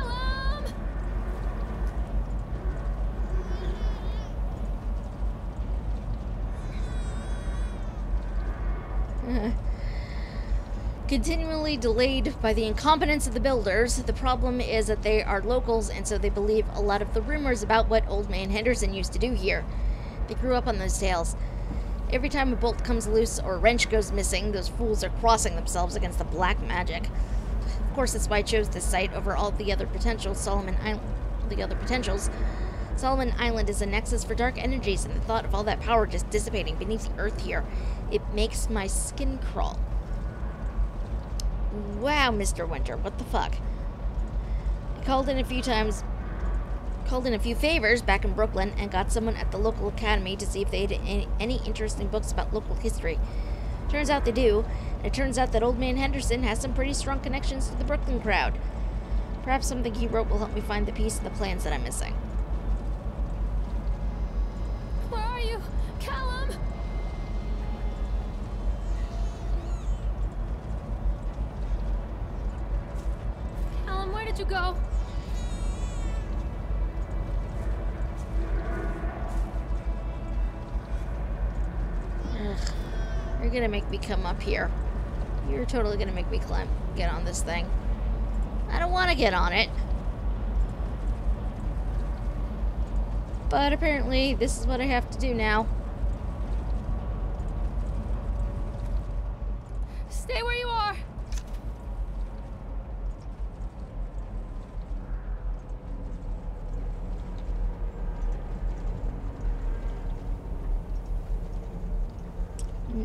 Continually delayed by the incompetence of the builders. The problem is that they are locals, and so they believe a lot of the rumors about what Old Man Henderson used to do here. They grew up on those tales. Every time a bolt comes loose or a wrench goes missing, those fools are crossing themselves against the black magic. Of course, that's why I chose this site over all the other potentials. Solomon Island is a nexus for dark energies, and the thought of all that power just dissipating beneath the earth here, it makes my skin crawl. Wow, Mr. Winter, what the fuck? I called in a few favors back in Brooklyn and got someone at the local academy to see if they had any interesting books about local history. Turns out they do, and it turns out that Old Man Henderson has some pretty strong connections to the Brooklyn crowd. Perhaps something he wrote will help me find the piece of the plans that I'm missing. Where are you? Callum! Callum, where did you go? Ugh. You're gonna make me come up here. You're totally gonna make me get on this thing. I don't want to get on it. But apparently, this is what I have to do now. Stay where you are!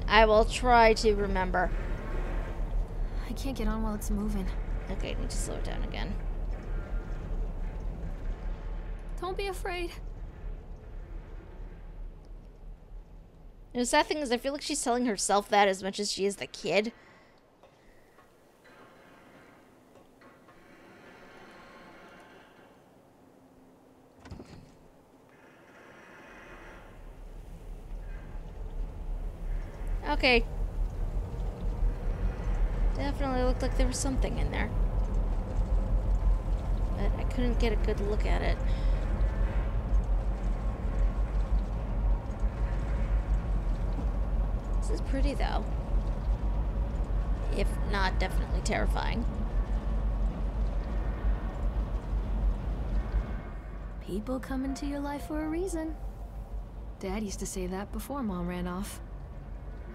I will try to remember. I can't get on while it's moving. Okay, I need to slow it down again. Don't be afraid. The sad thing is, I feel like she's telling herself that as much as she is the kid. Okay. Definitely looked like there was something in there. But I couldn't get a good look at it. This is pretty, though. If not, definitely terrifying. People come into your life for a reason. Dad used to say that before Mom ran off.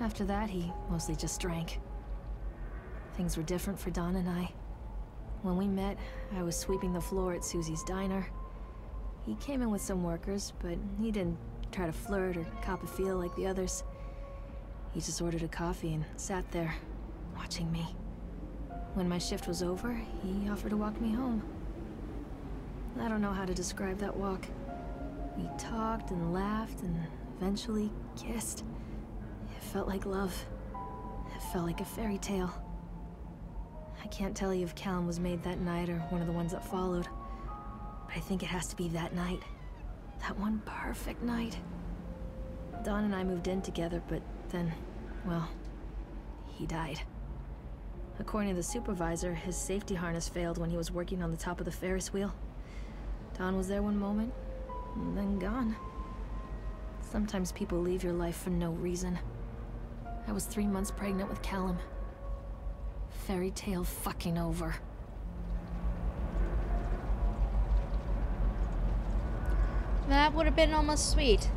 After that, he mostly just drank. Things were different for Don and I. When we met, I was sweeping the floor at Susie's diner. He came in with some workers, but he didn't try to flirt or cop a feel like the others. He just ordered a coffee and sat there, watching me. When my shift was over, he offered to walk me home. I don't know how to describe that walk. We talked and laughed and eventually kissed. It felt like love. It felt like a fairy tale. I can't tell you if Callum was made that night or one of the ones that followed. But I think it has to be that night. That one perfect night. Dawn and I moved in together, but then, well, he died. According to the supervisor, his safety harness failed when he was working on the top of the Ferris wheel. Dawn was there one moment, and then gone. Sometimes people leave your life for no reason. I was 3 months pregnant with Callum. Fairy tale fucking over. That would have been almost sweet.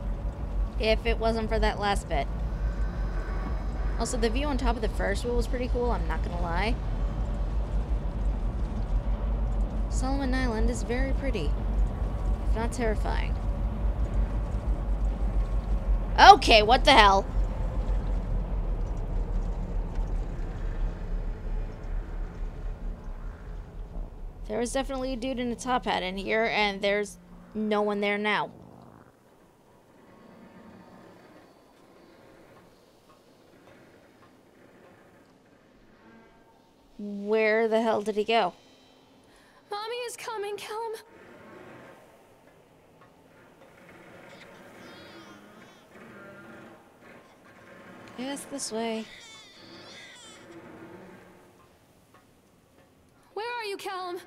If it wasn't for that last bit. Also, the view on top of the Ferris wheel was pretty cool, I'm not gonna lie. Solomon Island is very pretty. If not terrifying. Okay, what the hell? There was definitely a dude in a top hat in here, and there's no one there now. Where the hell did he go? Mommy is coming, Callum. Yes, this way. Where are you, Callum?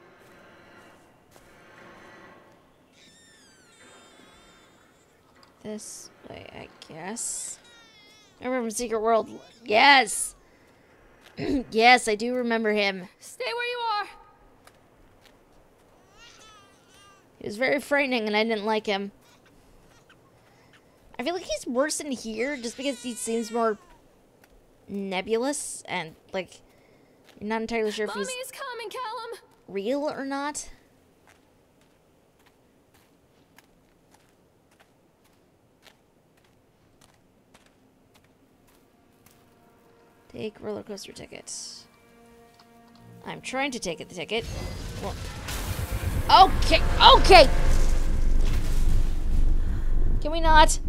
This way, I guess. I remember Secret World. Yes! Yes, I do remember him. Stay where you are. He was very frightening and I didn't like him. I feel like he's worse in here just because he seems more nebulous and, like, you're not entirely sure if he's Mommy's coming, Callum. real or not. Take roller coaster ticket. I'm trying to take the ticket. Well, okay, okay! Can we not?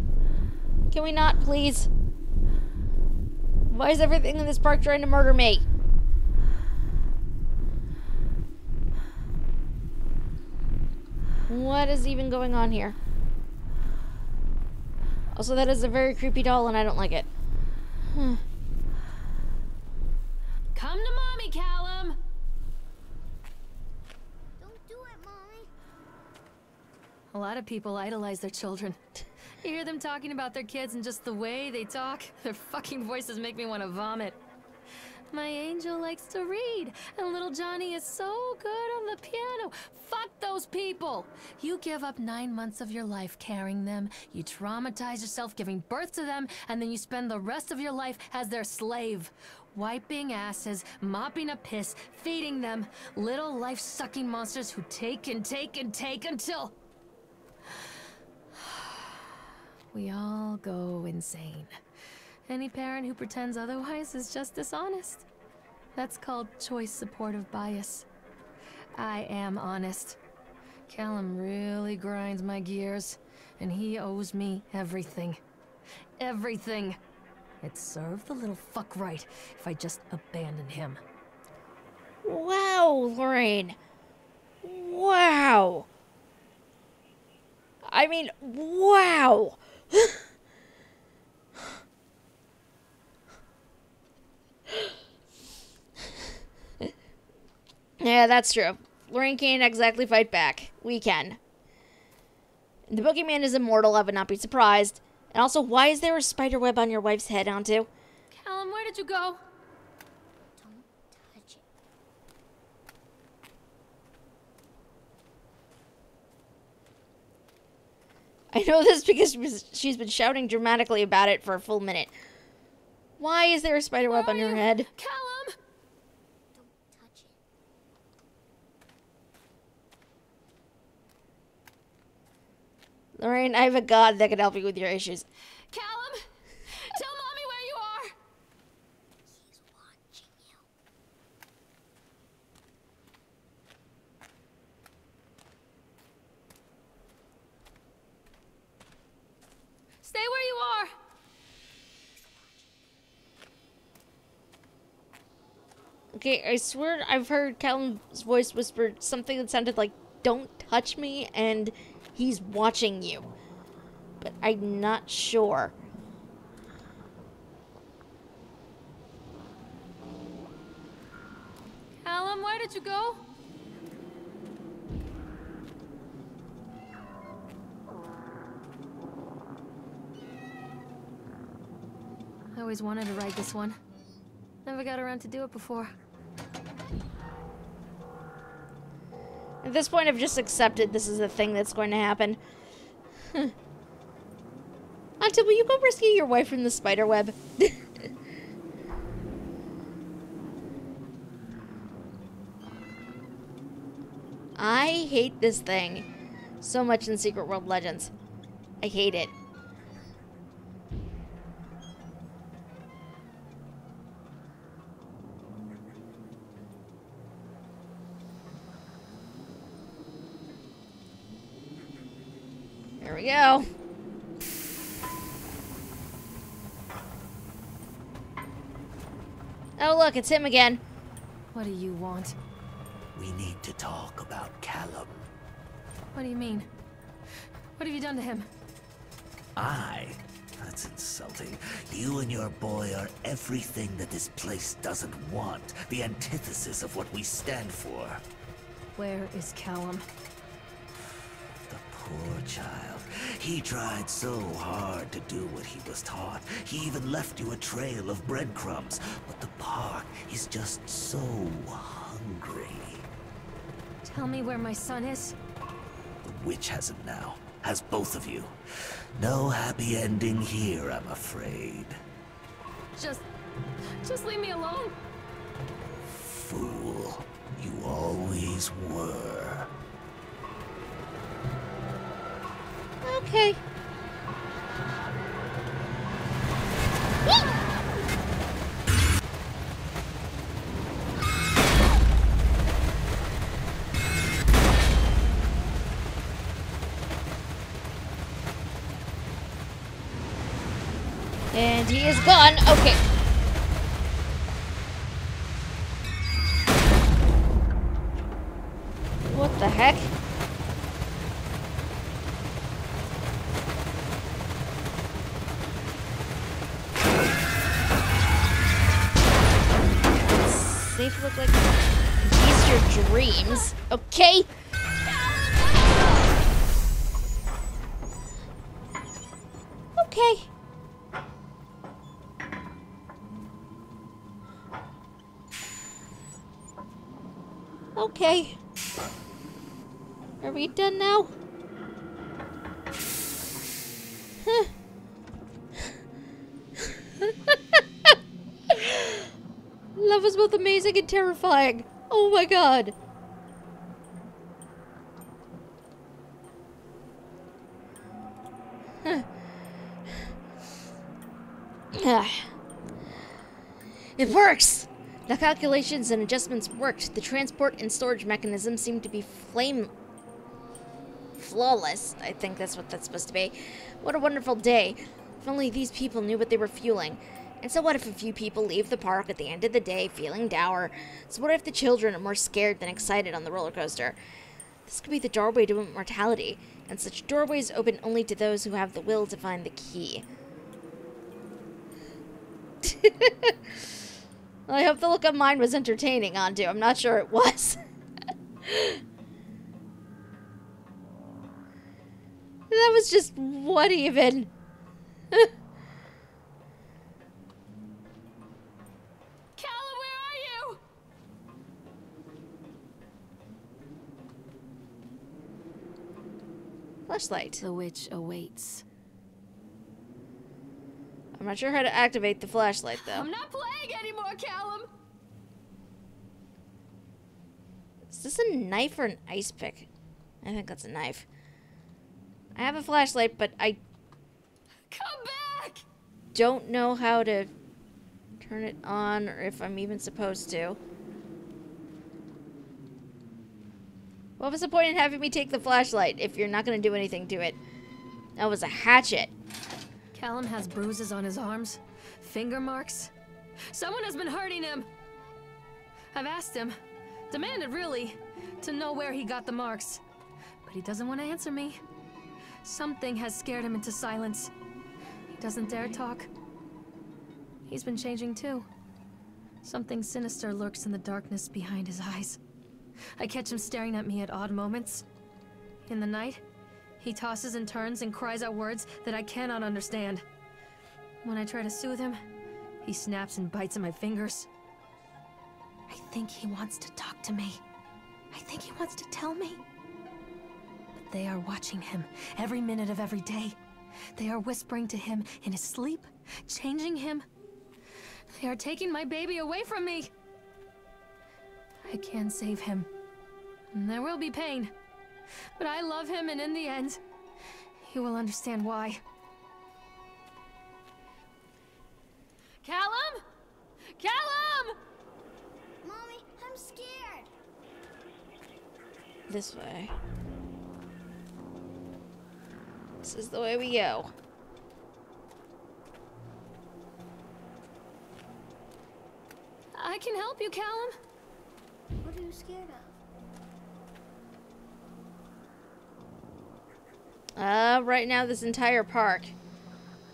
Can we not, please? Why is everything in this park trying to murder me? What is even going on here? Also, that is a very creepy doll, and I don't like it. Come to mommy, Callum! Don't do it, Mommy. A lot of people idolize their children. You hear them talking about their kids and just the way they talk, their fucking voices make me want to vomit. My angel likes to read, and little Johnny is so good on the piano. Fuck those people! You give up 9 months of your life carrying them, you traumatize yourself giving birth to them, and then you spend the rest of your life as their slave. Wiping asses, mopping up piss, feeding them. Little life-sucking monsters who take and take and take until... we all go insane. Any parent who pretends otherwise is just dishonest. That's called choice supportive bias. I am honest. Callum really grinds my gears, and he owes me everything. Everything. It'd serve the little fuck right if I just abandoned him. Wow, Lorraine. Wow. I mean, wow. Yeah, that's true. Lorraine can't exactly fight back. We can. The boogeyman is immortal, I would not be surprised. And also, why is there a spider web on your wife's head, Antu? Callum, where did you go? Don't touch it. I know this because she's been shouting dramatically about it for a full minute. Why is there a spider web on your head? Callum! Don't touch it. Lorraine, I have a god that can help you with your issues. Callum! Tell mommy where you are! He's watching you. Stay where you are! Okay, I swear I've heard Callum's voice whisper something that sounded like, "Don't touch me," and he's watching you. But I'm not sure. Callum, where did you go? I always wanted to ride this one. Never got around to do it before. At this point, I've just accepted this is a thing that's going to happen. Auntie, will you go rescue your wife from the spider web? I hate this thing so much in Secret World Legends. I hate it. There we go. Oh, look, it's him again. What do you want? We need to talk about Callum. What do you mean? What have you done to him? That's insulting. You and your boy are everything that this place doesn't want. The antithesis of what we stand for. Where is Callum? The poor child. He tried so hard to do what he was taught. He even left you a trail of breadcrumbs. But the park is just so hungry. Tell me where my son is. The witch has him now. Has both of you. No happy ending here, I'm afraid. Just leave me alone. Fool. You always were. Okay. And he is gone. Okay. What the heck? screams, okay? Okay. Okay. Are we done now? Huh. That was both amazing and terrifying. Oh my god. It works! The calculations and adjustments worked. The transport and storage mechanism seemed to be flawless. I think that's what that's supposed to be. What a wonderful day. If only these people knew what they were fueling. And so what if a few people leave the park at the end of the day feeling dour? So what if the children are more scared than excited on the roller coaster? This could be the doorway to immortality, and such doorways open only to those who have the will to find the key. I hope the look on mine was entertaining, Andu. I'm not sure it was. That was just, what even? Callum, where are you? Flashlight. The witch awaits. I'm not sure how to activate the flashlight, though. I'm not playing anymore, Callum. Is this a knife or an ice pick? I think that's a knife. I have a flashlight, but I Come back! don't know how to turn it on or if I'm even supposed to. What was the point in having me take the flashlight if you're not going to do anything to it? That was a hatchet. Callum has bruises on his arms, finger marks. Someone has been hurting him. I've asked him, demanded really, to know where he got the marks. But he doesn't want to answer me. Something has scared him into silence. He doesn't dare talk. He's been changing too. Something sinister lurks in the darkness behind his eyes. I catch him staring at me at odd moments. In the night, he tosses and turns and cries out words that I cannot understand. When I try to soothe him, he snaps and bites at my fingers. I think he wants to talk to me. I think he wants to tell me. But they are watching him every minute of every day. They are whispering to him in his sleep, changing him. They are taking my baby away from me. I can save him. And there will be pain. But I love him, and in the end, he will understand why. Callum? Callum! Mommy, I'm scared. This way. This is the way we go. I can help you, Callum. What are you scared of? Right now, this entire park.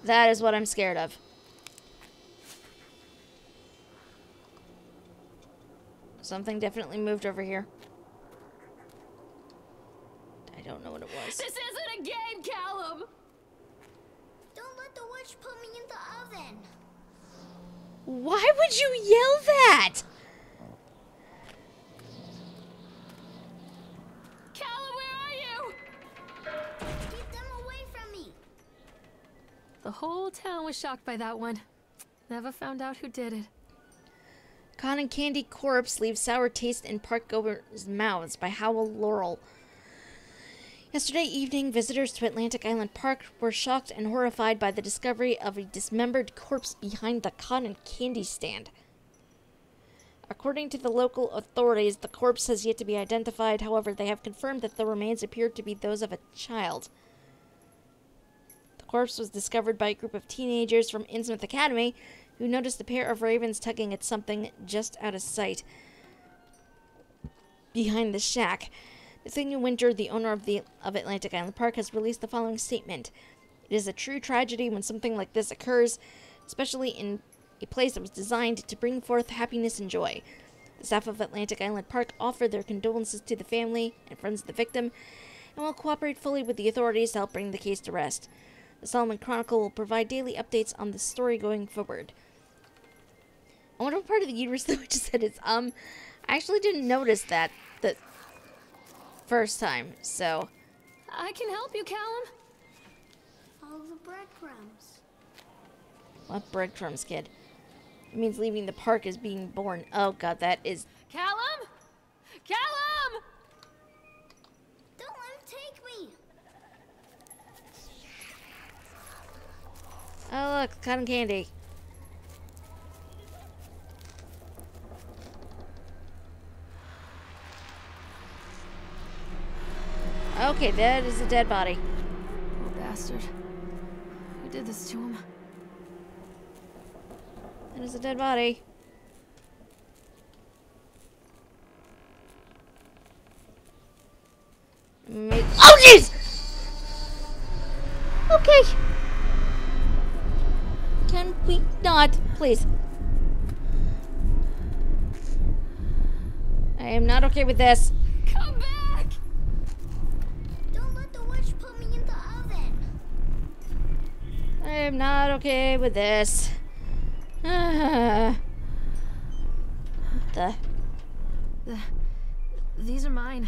That is what I'm scared of. Something definitely moved over here. I don't know what it was. This isn't a game, Callum! Don't let the witch put me in the oven. Why would you yell that? Callum, where are you? Keep them away from me. The whole town was shocked by that one. Never found out who did it. Cotton candy corpse leaves sour taste in parkgoers' mouths by Howell Laurel. Yesterday evening, visitors to Atlantic Island Park were shocked and horrified by the discovery of a dismembered corpse behind the cotton candy stand. According to the local authorities, the corpse has yet to be identified. However, they have confirmed that the remains appeared to be those of a child. The corpse was discovered by a group of teenagers from Innsmouth Academy who noticed a pair of ravens tugging at something just out of sight behind the shack. Nathaniel Winter, the owner of Atlantic Island Park, has released the following statement. It is a true tragedy when something like this occurs, especially in a place that was designed to bring forth happiness and joy. The staff of Atlantic Island Park offer their condolences to the family and friends of the victim and will cooperate fully with the authorities to help bring the case to rest. The Solomon Chronicle will provide daily updates on the story going forward. I wonder what part of the uterus the witch said is. I actually didn't notice that the first time, so. I can help you, Callum. All the breadcrumbs. What breadcrumbs, kid? It means leaving the park is being born. Oh god, that is. Callum? Callum! Don't let him take me. Oh look, cotton candy. Okay, that is a dead body. Poor bastard. Who did this to him? That is a dead body. Oh jeez! Okay. Can we not, please? I am not okay with this. Come back! Don't let the witch put me in the oven. I am not okay with this. These are mine.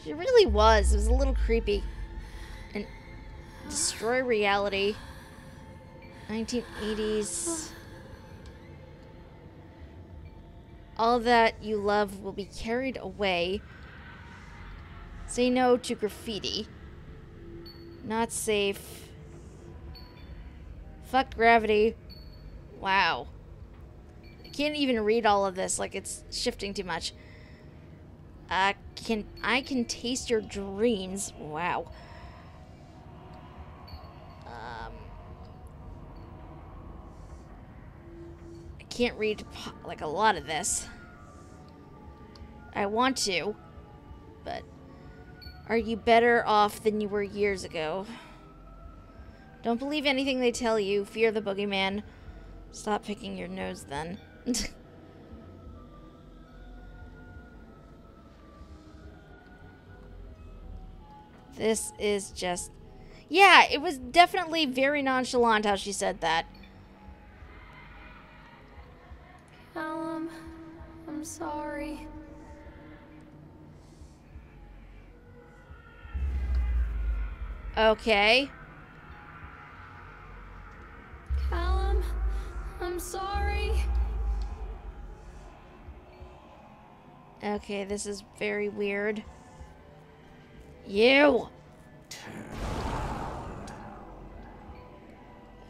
She really was. It was a little creepy. And destroy reality. 1980s. All that you love will be carried away. Say no to graffiti. Not safe. Fuck gravity. Wow. I can't even read all of this. Like, it's shifting too much. I can taste your dreams. Wow. I can't read like a lot of this. I want to, but are you better off than you were years ago? Don't believe anything they tell you. Fear the boogeyman. Stop picking your nose then. This is just... Yeah, it was definitely very nonchalant how she said that. Callum, I'm sorry. Okay. Callum, I'm sorry. Okay, this is very weird. You!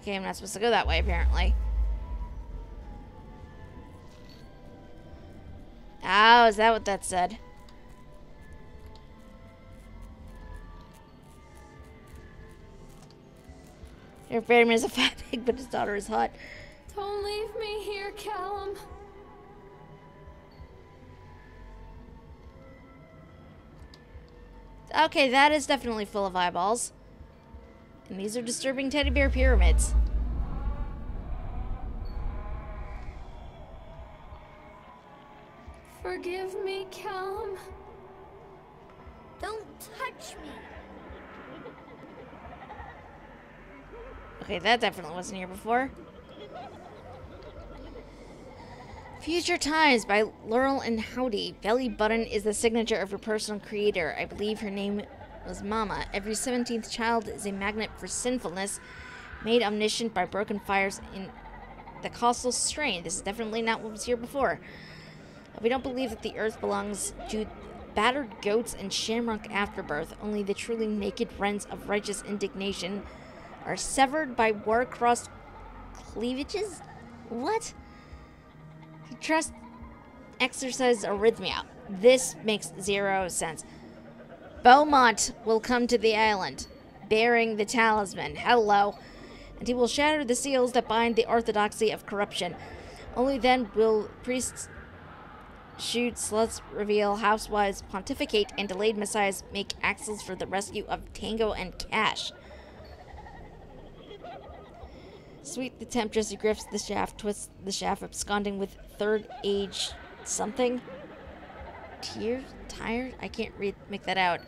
Okay, I'm not supposed to go that way, apparently. Oh, is that what that said? Your Fairyman is a fat pig, but his daughter is hot. Don't leave me here, Callum. Okay, that is definitely full of eyeballs. And these are disturbing teddy bear pyramids. Forgive me, Callum. Don't touch me. Okay, that definitely wasn't here before. Future Times by Laurel and Howdy. Belly button is the signature of your personal creator. I believe her name was Mama. Every 17th child is a magnet for sinfulness, made omniscient by broken fires in the causal strain. This is definitely not what was here before. We don't believe that the earth belongs to battered goats and shamrock afterbirth. Only the truly naked wrens of righteous indignation are severed by war-crossed cleavages? What? Trust exercise arrhythmia. This makes zero sense. Beaumont will come to the island, bearing the talisman. Hello. And he will shatter the seals that bind the orthodoxy of corruption. Only then will priests shoot, sluts reveal, housewives pontificate, and delayed messiahs make axles for the rescue of Tango and Cash. Sweet the temptress who grips the shaft, twists the shaft, absconding with third age something. Tired? I can't make that out.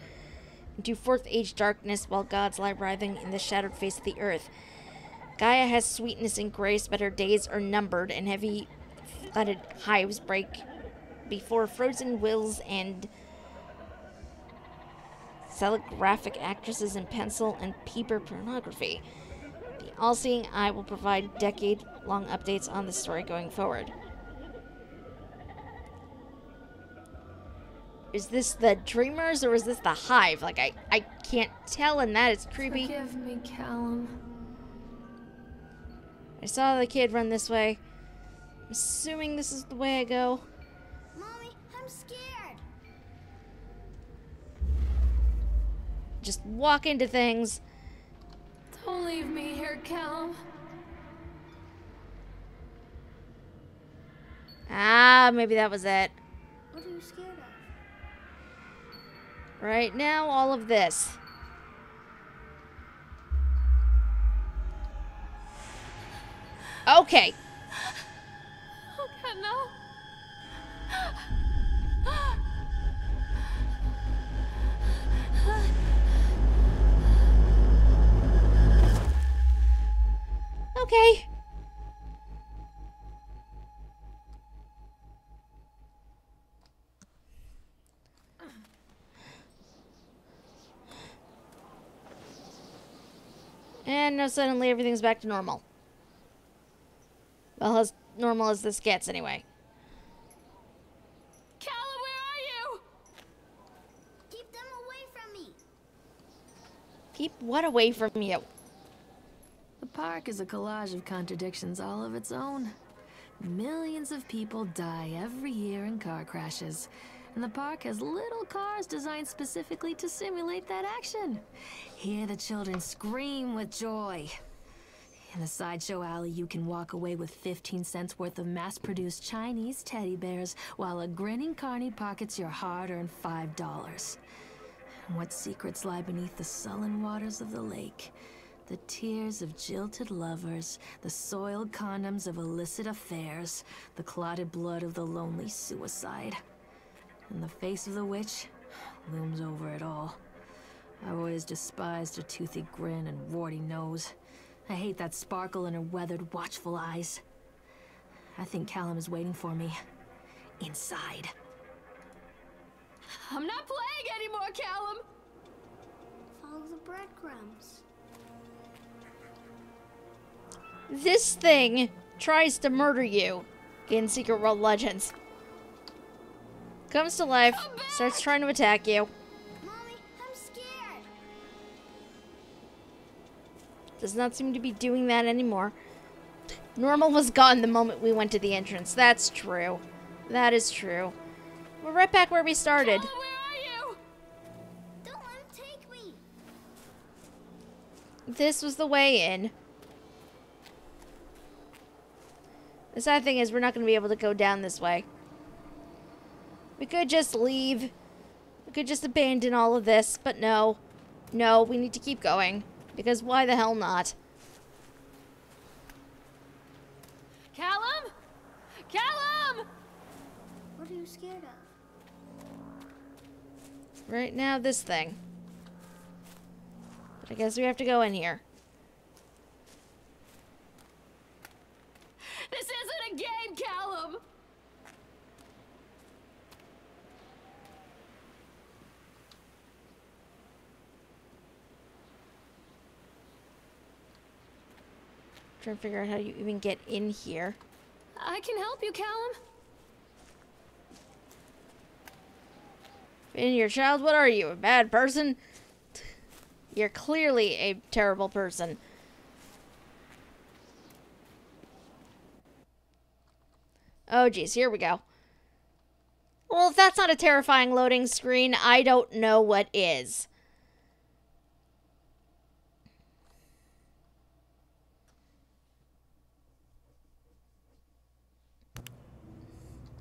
Into fourth age darkness while gods lie writhing in the shattered face of the earth. Gaia has sweetness and grace, but her days are numbered, and heavy flooded hives break before frozen wills and celographic actresses in pencil and paper pornography. The all-seeing eye will provide decade-long updates on the story going forward. Is this the Dreamers or is this the Hive? Like, I can't tell, and that is creepy. Forgive me, Callum. I saw the kid run this way. I'm assuming this is the way I go. Mommy, I'm scared. Just walk into things. Don't leave me here, Callum. Ah, maybe that was it. What are you scared of? Right now, all of this. Okay. Oh, God, no. Okay. And now suddenly everything's back to normal. Well, as normal as this gets, anyway. Callum, where are you? Keep them away from me. Keep what away from you? The park is a collage of contradictions all of its own. Millions of people die every year in car crashes, and the park has little cars designed specifically to simulate that action. Hear the children scream with joy. In the sideshow alley, you can walk away with 15 cents worth of mass-produced Chinese teddy bears, while a grinning carny pockets your hard-earned $5. And what secrets lie beneath the sullen waters of the lake? The tears of jilted lovers, the soiled condoms of illicit affairs, the clotted blood of the lonely suicide. And the face of the witch looms over it all. I've always despised her toothy grin and warty nose. I hate that sparkle in her weathered, watchful eyes. I think Callum is waiting for me. Inside. I'm not playing anymore, Callum! Follow the breadcrumbs. This thing tries to murder you in Secret World Legends. Comes to life, starts trying to attack you. Mommy, I'm scared. Does not seem to be doing that anymore. Normal was gone the moment we went to the entrance. That's true. That is true. We're right back where we started. Callum, where are you? Don't let him take me. This was the way in. The sad thing is we're not going to be able to go down this way. We could just leave. We could just abandon all of this, but no. No, we need to keep going. Because why the hell not? Callum? Callum! What are you scared of? Right now, this thing. But I guess we have to go in here. This isn't a game, Callum! Trying to figure out how you even get in here. I can help you, Callum. And your child, what are you? A bad person? You're clearly a terrible person. Oh, geez, here we go. Well, if that's not a terrifying loading screen, I don't know what is.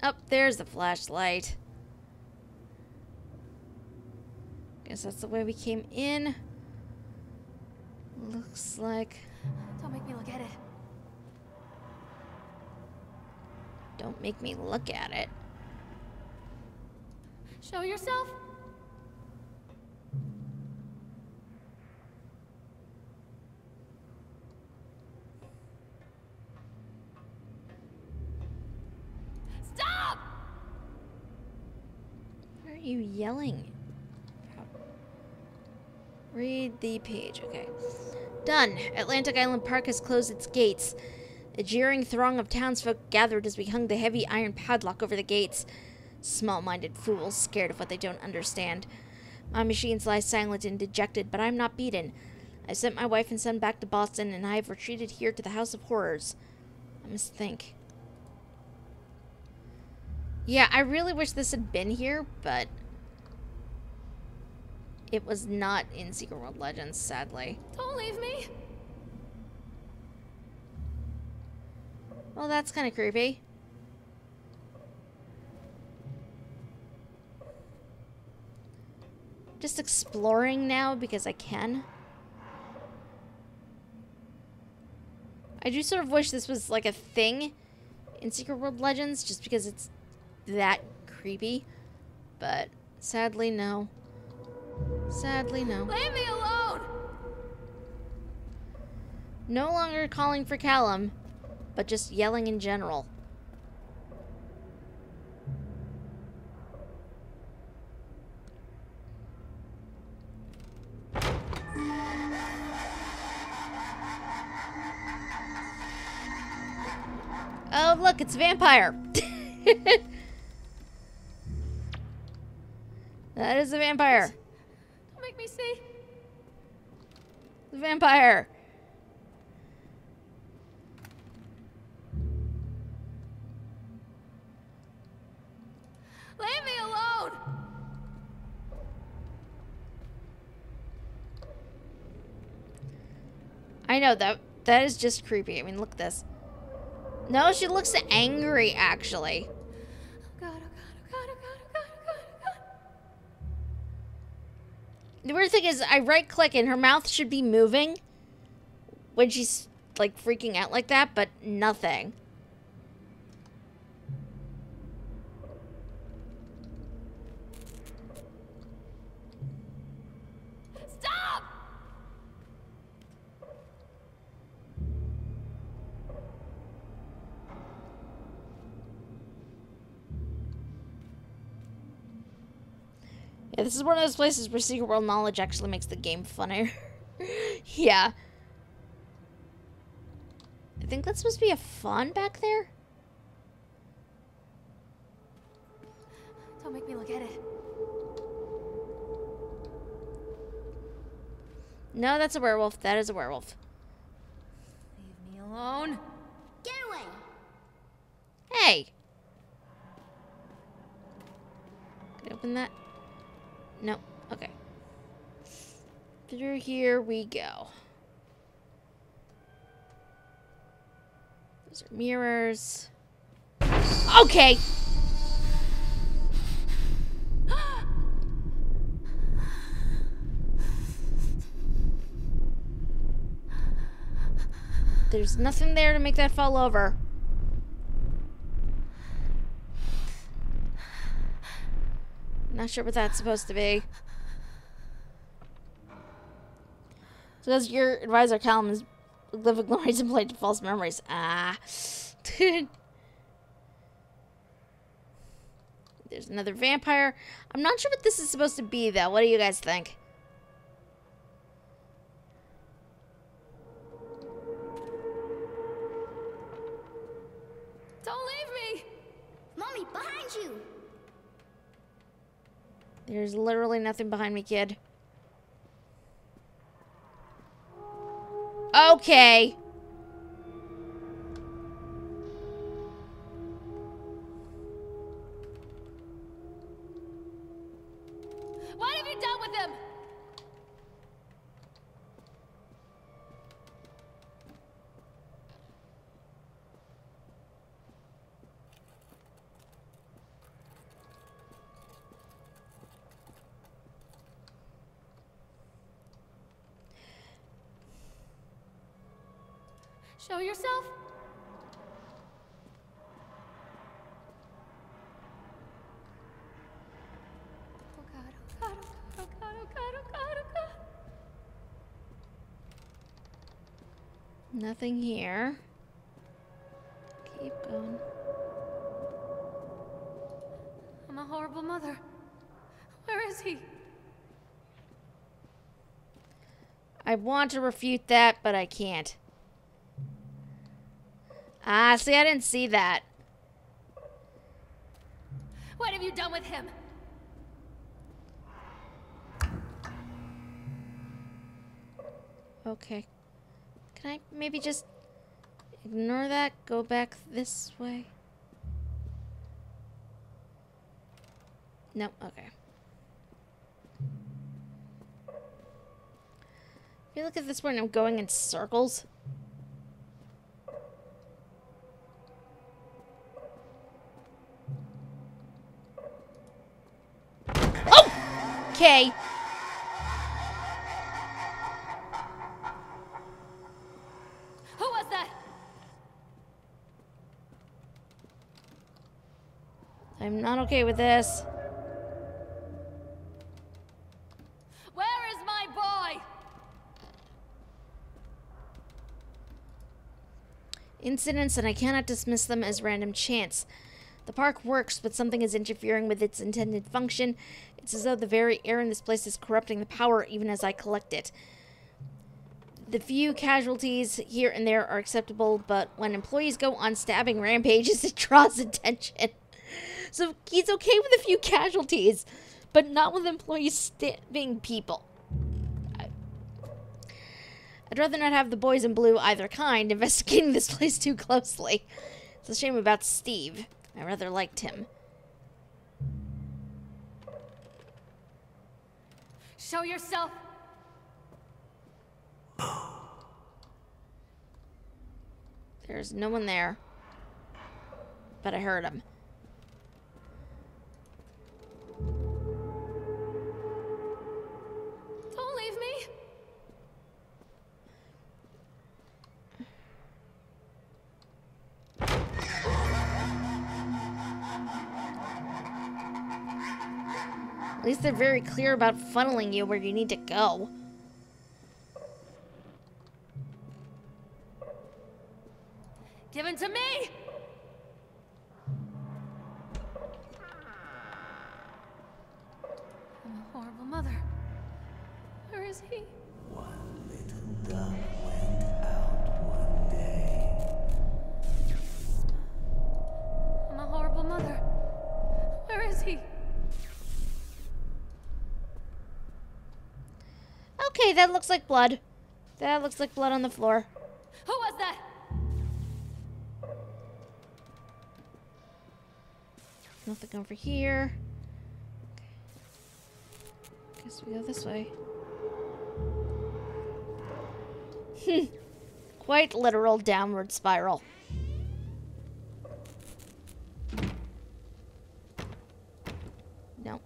Oh, there's the flashlight. Guess that's the way we came in. Looks like... Don't make me look at it. Don't make me look at it. Show yourself? Stop! Why are you yelling? Read the page. Okay. Done. Atlantic Island Park has closed its gates. A jeering throng of townsfolk gathered as we hung the heavy iron padlock over the gates. Small-minded fools, scared of what they don't understand. My machines lie silent and dejected, but I'm not beaten. I sent my wife and son back to Boston, and I have retreated here to the House of Horrors. I must think. Yeah, I really wish this had been here, but it was not in Secret World Legends, sadly. Don't leave me! Well, that's kind of creepy. Just exploring now because I can. I do sort of wish this was like a thing in Secret World Legends just because it's that creepy. But sadly, no. Sadly, no. Leave me alone! No longer calling for Callum, but just yelling in general. Oh, look, it's a vampire. That is a vampire. Don't make me see. The vampire. Leave me alone! I know, that is just creepy. I mean, look at this. No, she looks angry, actually. Oh God, oh God, oh God, oh God, oh God, oh God, oh God. The weird thing is, I right-click and her mouth should be moving when she's, like, freaking out like that, but nothing. Stop! Yeah, this is one of those places where Secret World knowledge actually makes the game funner. Yeah. I think that's supposed to be a fawn back there? Don't make me look at it. No, that's a werewolf. That is a werewolf. Leave me alone. Get away! Hey! Can I open that? No. Okay. Through here we go. Those are mirrors. Okay! There's nothing there to make that fall over. Not sure what that's supposed to be. So as your advisor, Callum, is living glories and played to false memories. Ah. There's another vampire. I'm not sure what this is supposed to be, though. What do you guys think? Don't leave me! Mommy, behind you! There's literally nothing behind me, kid. Okay. What have you done with him? Show yourself? Nothing here. Keep going. I'm a horrible mother. Where is he? I want to refute that, but I can't. Ah, see, I didn't see that. What have you done with him? Okay. Can I maybe just ignore that? Go back this way? No, okay. I feel like at this point I'm going in circles. Oh! Okay. Who was that? I'm not okay with this. Where is my boy? Incidents, and I cannot dismiss them as random chance. The park works, but something is interfering with its intended function. It's as though the very air in this place is corrupting the power even as I collect it. The few casualties here and there are acceptable, but when employees go on stabbing rampages, it draws attention. So he's okay with a few casualties, but not with employees stabbing people. I'd rather not have the boys in blue, either kind, investigating this place too closely. It's a shame about Steve. I rather liked him. Show yourself. There's no one there. But I heard him. Don't leave me. At least they're very clear about funneling you where you need to go. Give him to me. I'm a horrible mother. Where is he? One little duck went out one day. I'm a horrible mother. Where is he? Okay, that looks like blood. That looks like blood on the floor. Who was that? Nothing over here. Okay. Guess we go this way. Quite literal downward spiral. No.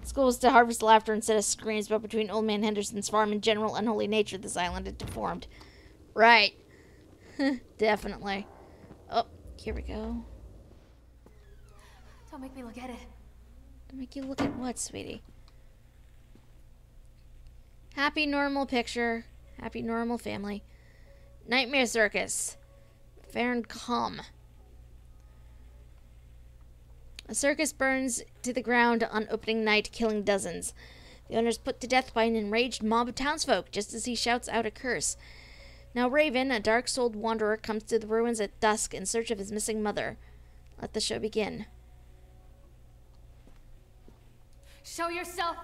School was to harvest laughter instead of screams, but between Old Man Henderson's farm and general unholy nature, this island had deformed. Right. Definitely. Oh, here we go. Don't make me look at it. Don't make you look at what, sweetie? Happy normal picture. Happy normal family. Nightmare Circus. Fair and calm. A circus burns to the ground on opening night, killing dozens. The owner is put to death by an enraged mob of townsfolk, just as he shouts out a curse. Now Raven, a dark-souled wanderer, comes to the ruins at dusk in search of his missing mother. Let the show begin. Show yourself.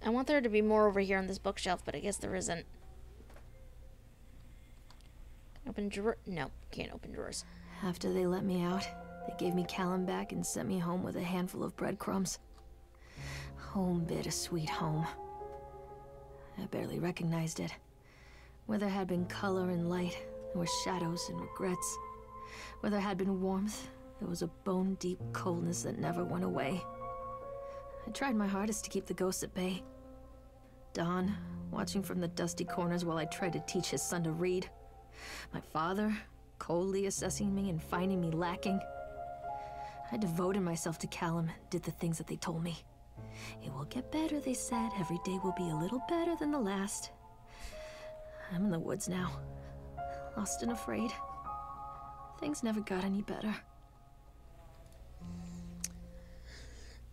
I want there to be more over here on this bookshelf, but I guess there isn't. Open drawer? No, can't open drawers. After they let me out, they gave me Callum back and sent me home with a handful of breadcrumbs. Home, bittersweet home. I barely recognized it. Where there had been color and light, there were shadows and regrets. Where there had been warmth, there was a bone-deep coldness that never went away. I tried my hardest to keep the ghosts at bay. Don, watching from the dusty corners while I tried to teach his son to read. My father, coldly assessing me and finding me lacking. I devoted myself to Callum and did the things that they told me. It will get better, they said. Every day will be a little better than the last. I'm in the woods now, lost and afraid. Things never got any better.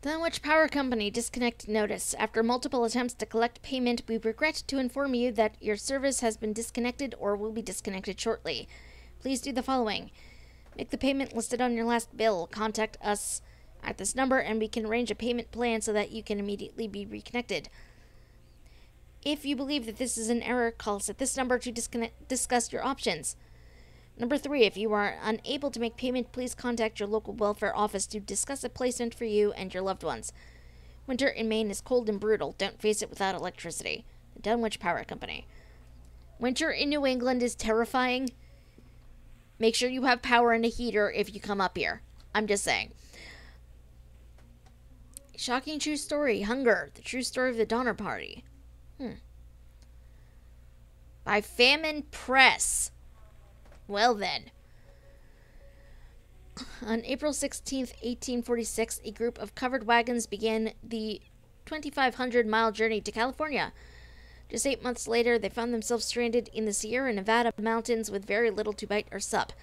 Dunwich Power Company disconnect notice. After multiple attempts to collect payment, we regret to inform you that your service has been disconnected or will be disconnected shortly. Please do the following. Make the payment listed on your last bill. Contact us at this number and we can arrange a payment plan so that you can immediately be reconnected. If you believe that this is an error, call us at this number to discuss your options. Number 3, if you are unable to make payment, please contact your local welfare office to discuss a placement for you and your loved ones. Winter in Maine is cold and brutal. Don't face it without electricity. The Dunwich Power Company. Winter in New England is terrifying. Make sure you have power and a heater if you come up here. I'm just saying. Shocking true story. Hunger. The true story of the Donner Party. By Famine Press. Well then. On April 16th, 1846, a group of covered wagons began the 2,500-mile journey to California. Just 8 months later, they found themselves stranded in the Sierra Nevada mountains with very little to bite or sup.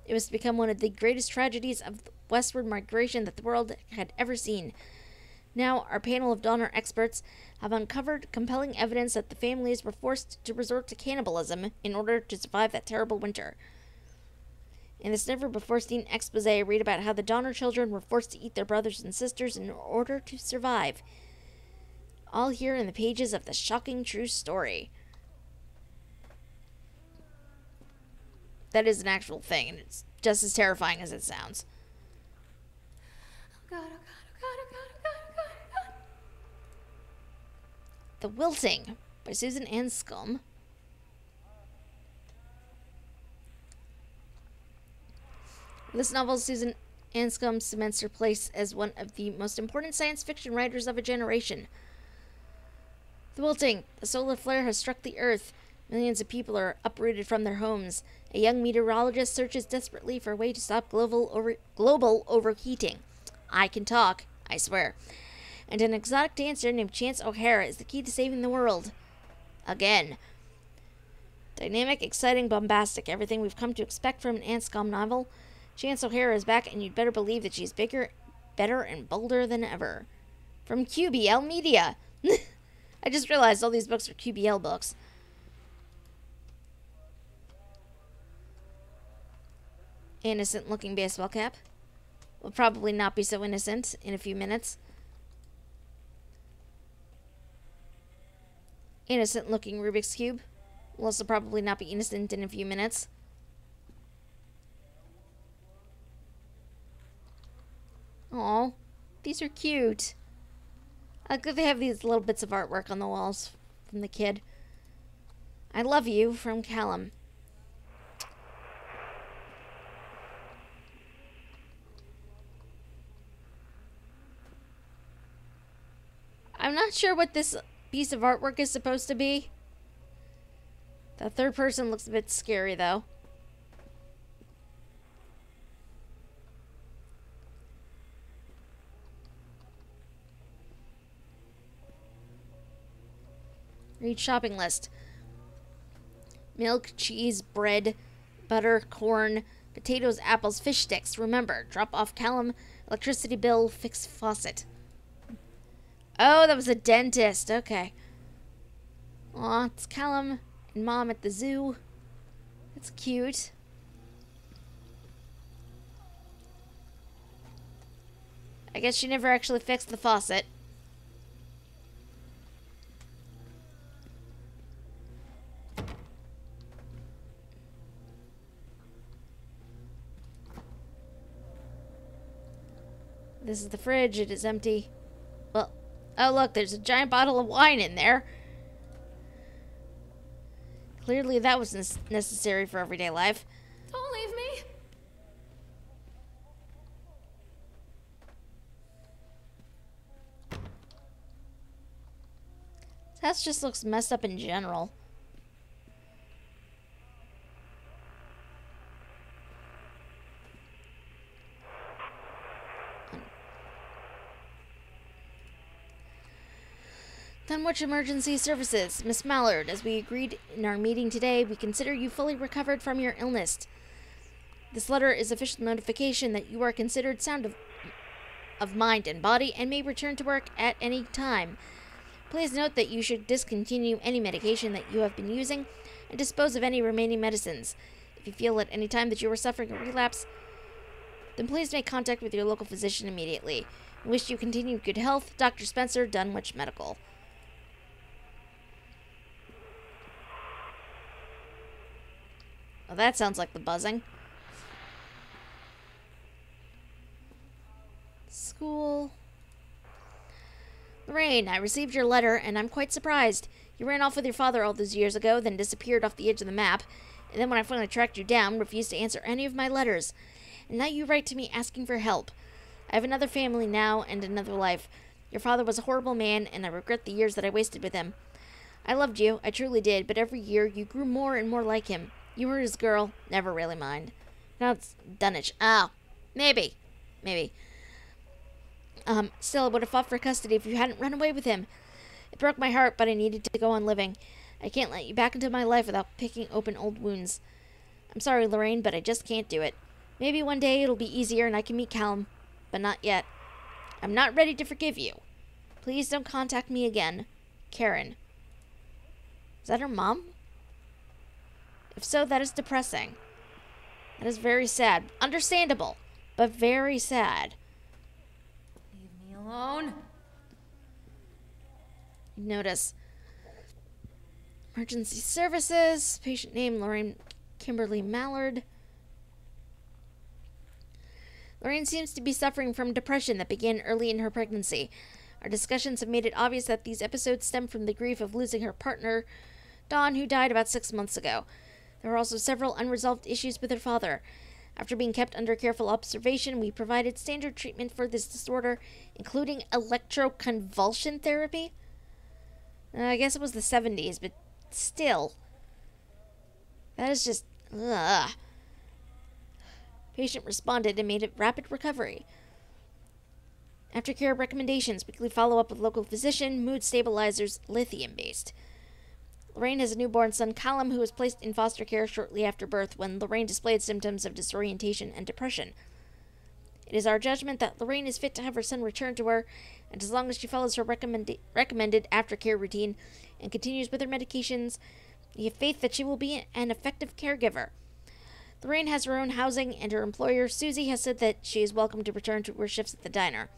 It was to become one of the greatest tragedies of westward migration that the world had ever seen. Now, our panel of Donner experts have uncovered compelling evidence that the families were forced to resort to cannibalism in order to survive that terrible winter. In this never-before-seen expose, read about how the Donner children were forced to eat their brothers and sisters in order to survive. All here in the pages of the shocking true story. That is an actual thing, and it's just as terrifying as it sounds. Oh God, oh God, oh God, oh God, oh God, oh God, oh God. The Wilting by Susan Anscombe. In this novel, Susan Anscombe cements her place as one of the most important science fiction writers of a generation. The Wilting. The solar flare has struck the Earth. Millions of people are uprooted from their homes. A young meteorologist searches desperately for a way to stop global overheating. I can talk, I swear. And an exotic dancer named Chance O'Hara is the key to saving the world. Again. Dynamic, exciting, bombastic. Everything we've come to expect from an Anscombe novel. Chance O'Hara is back, and you'd better believe that she's bigger, better, and bolder than ever. From QBL Media. I just realized all these books are QBL books. Innocent-looking baseball cap. Will probably not be so innocent in a few minutes. Innocent-looking Rubik's Cube. Will also probably not be innocent in a few minutes. Aw, these are cute. I like that they have these little bits of artwork on the walls from the kid. I love you, from Callum. I'm not sure what this piece of artwork is supposed to be. The third person looks a bit scary, though. Read shopping list. Milk, cheese, bread, butter, corn, potatoes, apples, fish sticks. Remember, drop off Callum, electricity bill, fix faucet. Oh, that was a dentist. Okay. Aw, it's Callum and Mom at the zoo. That's cute. I guess she never actually fixed the faucet. This is the fridge. It is empty. Well, oh look, there's a giant bottle of wine in there. Clearly that was necessary for everyday life. Don't leave me. This house just looks messed up in general. Dunwich Emergency Services. Miss Mallard, as we agreed in our meeting today, we consider you fully recovered from your illness. This letter is official notification that you are considered sound of mind and body and may return to work at any time. Please note that you should discontinue any medication that you have been using and dispose of any remaining medicines. If you feel at any time that you are suffering a relapse, then please make contact with your local physician immediately. We wish you continued good health. Dr. Spencer, Dunwich Medical. Well, that sounds like the buzzing. School. Lorraine, I received your letter, and I'm quite surprised. You ran off with your father all those years ago, then disappeared off the edge of the map, and then when I finally tracked you down, refused to answer any of my letters. And now you write to me asking for help. I have another family now and another life. Your father was a horrible man, and I regret the years that I wasted with him. I loved you, I truly did, but every year you grew more and more like him. You were his girl, never really mine. Now it's Dunwich. Oh, maybe. Still, I would have fought for custody if you hadn't run away with him. It broke my heart, but I needed to go on living. I can't let you back into my life without picking open old wounds. I'm sorry, Lorraine, but I just can't do it. Maybe one day it'll be easier and I can meet Callum, but not yet. I'm not ready to forgive you. Please don't contact me again. Karen. Is that her mom? If so, that is depressing. That is very sad. Understandable, but very sad. Leave me alone. Notice. Emergency services. Patient name, Lorraine Kimberly Mallard. Lorraine seems to be suffering from depression that began early in her pregnancy. Our discussions have made it obvious that these episodes stem from the grief of losing her partner, Dawn, who died about 6 months ago. There are also several unresolved issues with her father. After being kept under careful observation, we provided standard treatment for this disorder, including electroconvulsion therapy. I guess it was the 70s, but still. That is just... ugh. Patient responded and made a rapid recovery. Aftercare recommendations, weekly follow-up with local physician, mood stabilizers, lithium-based. Lorraine has a newborn son, Callum, who was placed in foster care shortly after birth when Lorraine displayed symptoms of disorientation and depression. It is our judgment that Lorraine is fit to have her son returned to her, and as long as she follows her recommended aftercare routine and continues with her medications, we have faith that she will be an effective caregiver. Lorraine has her own housing, and her employer, Susie, has said that she is welcome to return to her shifts at the diner.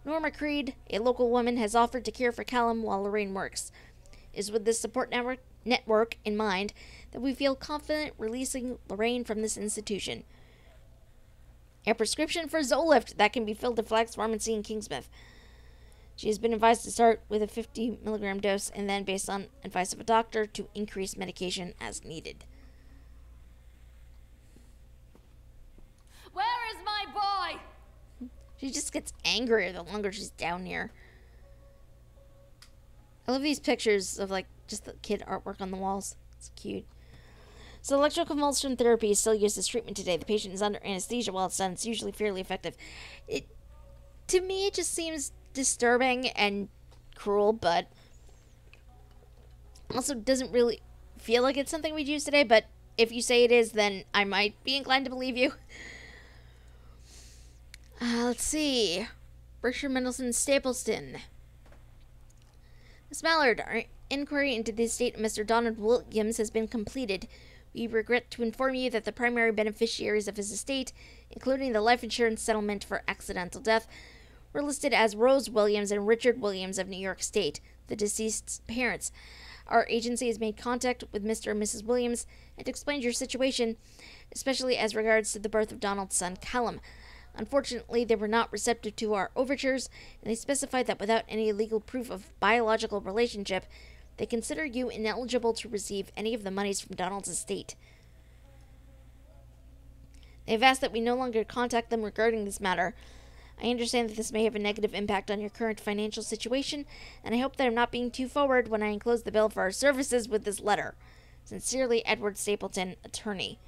Norma Creed, a local woman, has offered to care for Callum while Lorraine works. It is with this support network in mind that we feel confident releasing Lorraine from this institution. A prescription for Zolift that can be filled at Flagg's Pharmacy in Kingsmouth. She has been advised to start with a 50 milligram dose and then, based on advice of a doctor, to increase medication as needed. Where is my boy? She just gets angrier the longer she's down here. I love these pictures of, like, just the kid artwork on the walls. It's cute. So electroconvulsion therapy is still used as treatment today. The patient is under anesthesia while it's done. It's usually fairly effective. To me, it just seems disturbing and cruel, but also doesn't really feel like it's something we'd use today. But if you say it is, then I might be inclined to believe you. Let's see. Berkshire Mendelssohn Stapleton. Miss Mallard, our inquiry into the estate of Mr. Donald Williams has been completed. We regret to inform you that the primary beneficiaries of his estate, including the life insurance settlement for accidental death, were listed as Rose Williams and Richard Williams of New York State, the deceased's parents. Our agency has made contact with Mr. and Mrs. Williams and explained your situation, especially as regards to the birth of Donald's son, Callum. Unfortunately, they were not receptive to our overtures, and they specified that without any legal proof of biological relationship, they consider you ineligible to receive any of the monies from Donald's estate. They have asked that we no longer contact them regarding this matter. I understand that this may have a negative impact on your current financial situation, and I hope that I'm not being too forward when I enclose the bill for our services with this letter. Sincerely, Edward Stapleton, attorney.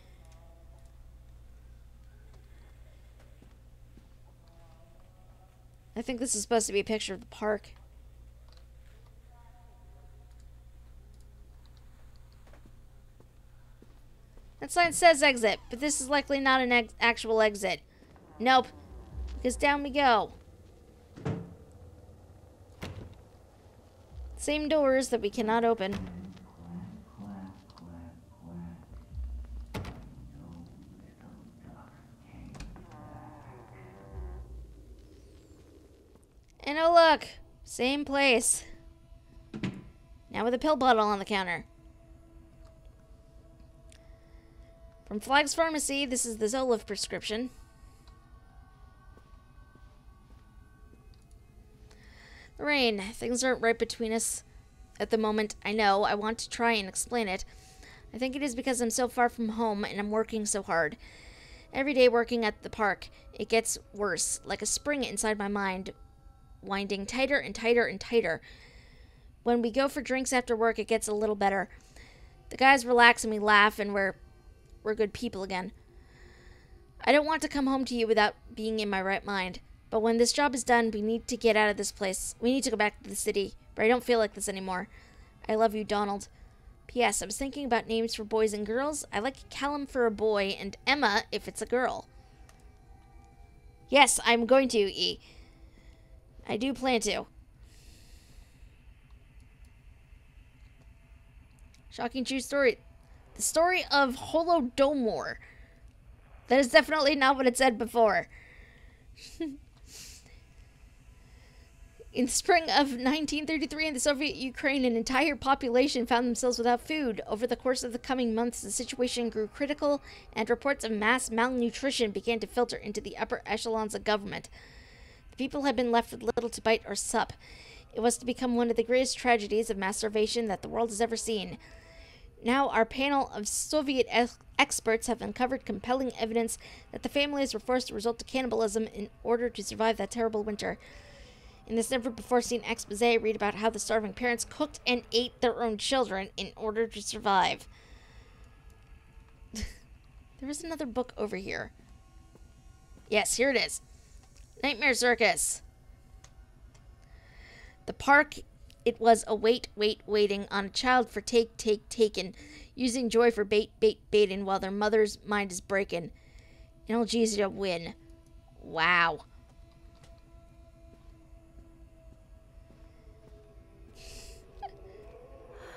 I think this is supposed to be a picture of the park. That sign says exit, but this is likely not an actual exit. Nope. Because down we go. Same doors that we cannot open. And oh look, same place. Now with a pill bottle on the counter. From Flag's Pharmacy, this is the Zoloft prescription. Lorraine, things aren't right between us at the moment. I know, I want to try and explain it. I think it is because I'm so far from home and I'm working so hard. Every day working at the park, it gets worse, like a spring inside my mind, winding tighter and tighter and tighter. When we go for drinks after work, it gets a little better. The guys relax and we laugh and we're good people again. I don't want to come home to you without being in my right mind. But when this job is done, we need to get out of this place. We need to go back to the city, but I don't feel like this anymore. I love you, Donald. P.S. I was thinking about names for boys and girls. I like Callum for a boy and Emma if it's a girl. Yes, I'm going to, E. I do plan to. Shocking true story. The story of Holodomor. That is definitely not what it said before. In the spring of 1933 in the Soviet Ukraine, an entire population found themselves without food. Over the course of the coming months, the situation grew critical, and reports of mass malnutrition began to filter into the upper echelons of government. The people had been left with little to bite or sup. It was to become one of the greatest tragedies of mass starvation that the world has ever seen. Now, our panel of Soviet experts have uncovered compelling evidence that the families were forced to resort to cannibalism in order to survive that terrible winter. In this never-before-seen expose, read about how the starving parents cooked and ate their own children in order to survive. There is another book over here. Yes, here it is. Nightmare Circus. The park, it was a waiting on a child for taken, using joy for baiting while their mother's mind is breaking. Analgesia win. Wow.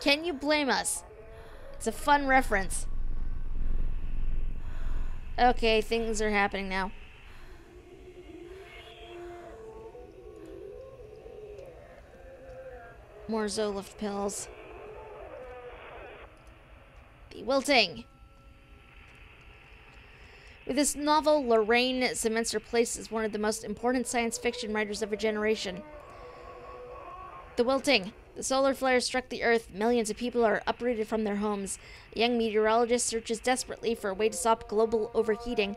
Can you blame us? It's a fun reference. Okay, things are happening now. More Zoloft pills. The wilting. With this novel, Lorraine cements her place as one of the most important science fiction writers of her generation. The wilting. The solar flare struck the Earth. Millions of people are uprooted from their homes. A young meteorologist searches desperately for a way to stop global overheating,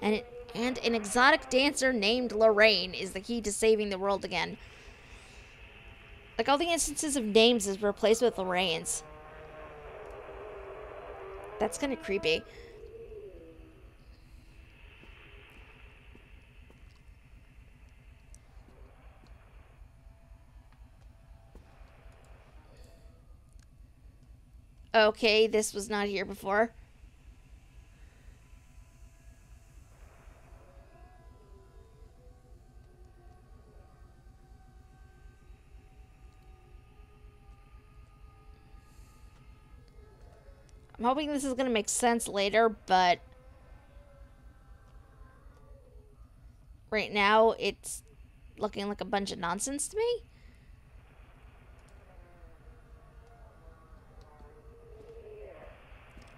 and an exotic dancer named Lorraine is the key to saving the world again. Like, all the instances of names is replaced with Lorraines. That's kind of creepy. Okay, this was not here before. I'm hoping this is going to make sense later, but right now it's looking like a bunch of nonsense to me.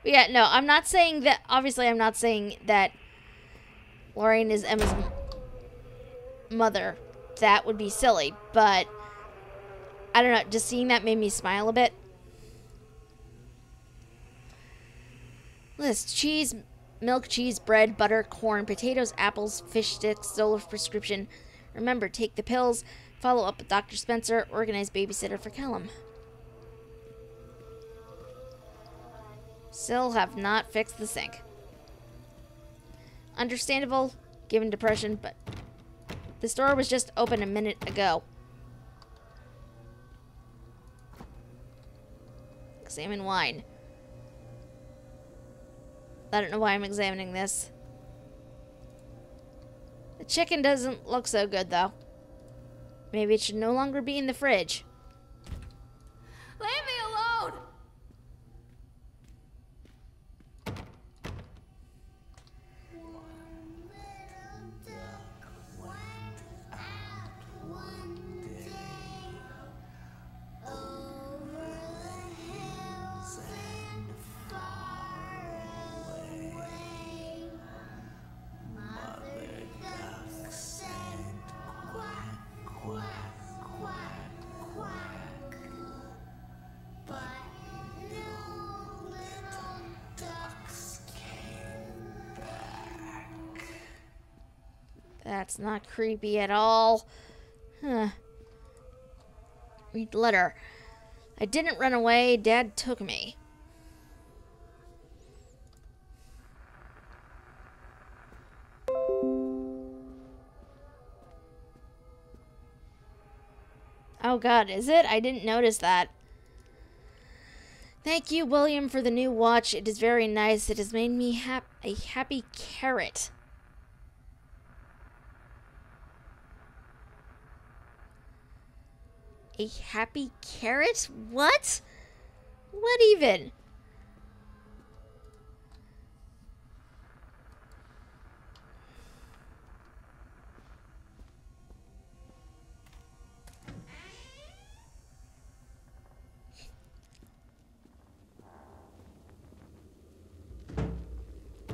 But yeah, no, I'm not saying that, obviously I'm not saying that Lorraine is Emma's mother. That would be silly, but I don't know, just seeing that made me smile a bit. List: cheese, milk, cheese, bread, butter, corn, potatoes, apples, fish sticks, Zoloft prescription. Remember, take the pills, follow up with Dr. Spencer, organize babysitter for Callum. Still have not fixed the sink. Understandable, given depression, but the store was just open a minute ago. Examine wine. I don't know why I'm examining this. The chicken doesn't look so good, though. Maybe it should no longer be in the fridge. Leave me alone! That's not creepy at all. Huh. Read the letter. I didn't run away. Dad took me. Oh God, is it? I didn't notice that. Thank you, William, for the new watch. It is very nice. It has made me a happy carrot. A happy carrot? What? What even?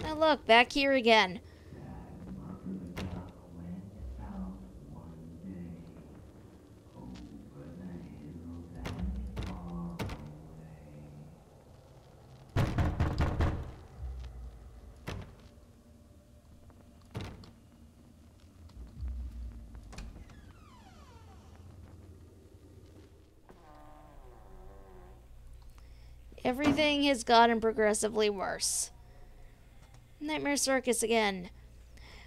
Oh, look, back here again. Everything has gotten progressively worse. Nightmare Circus again.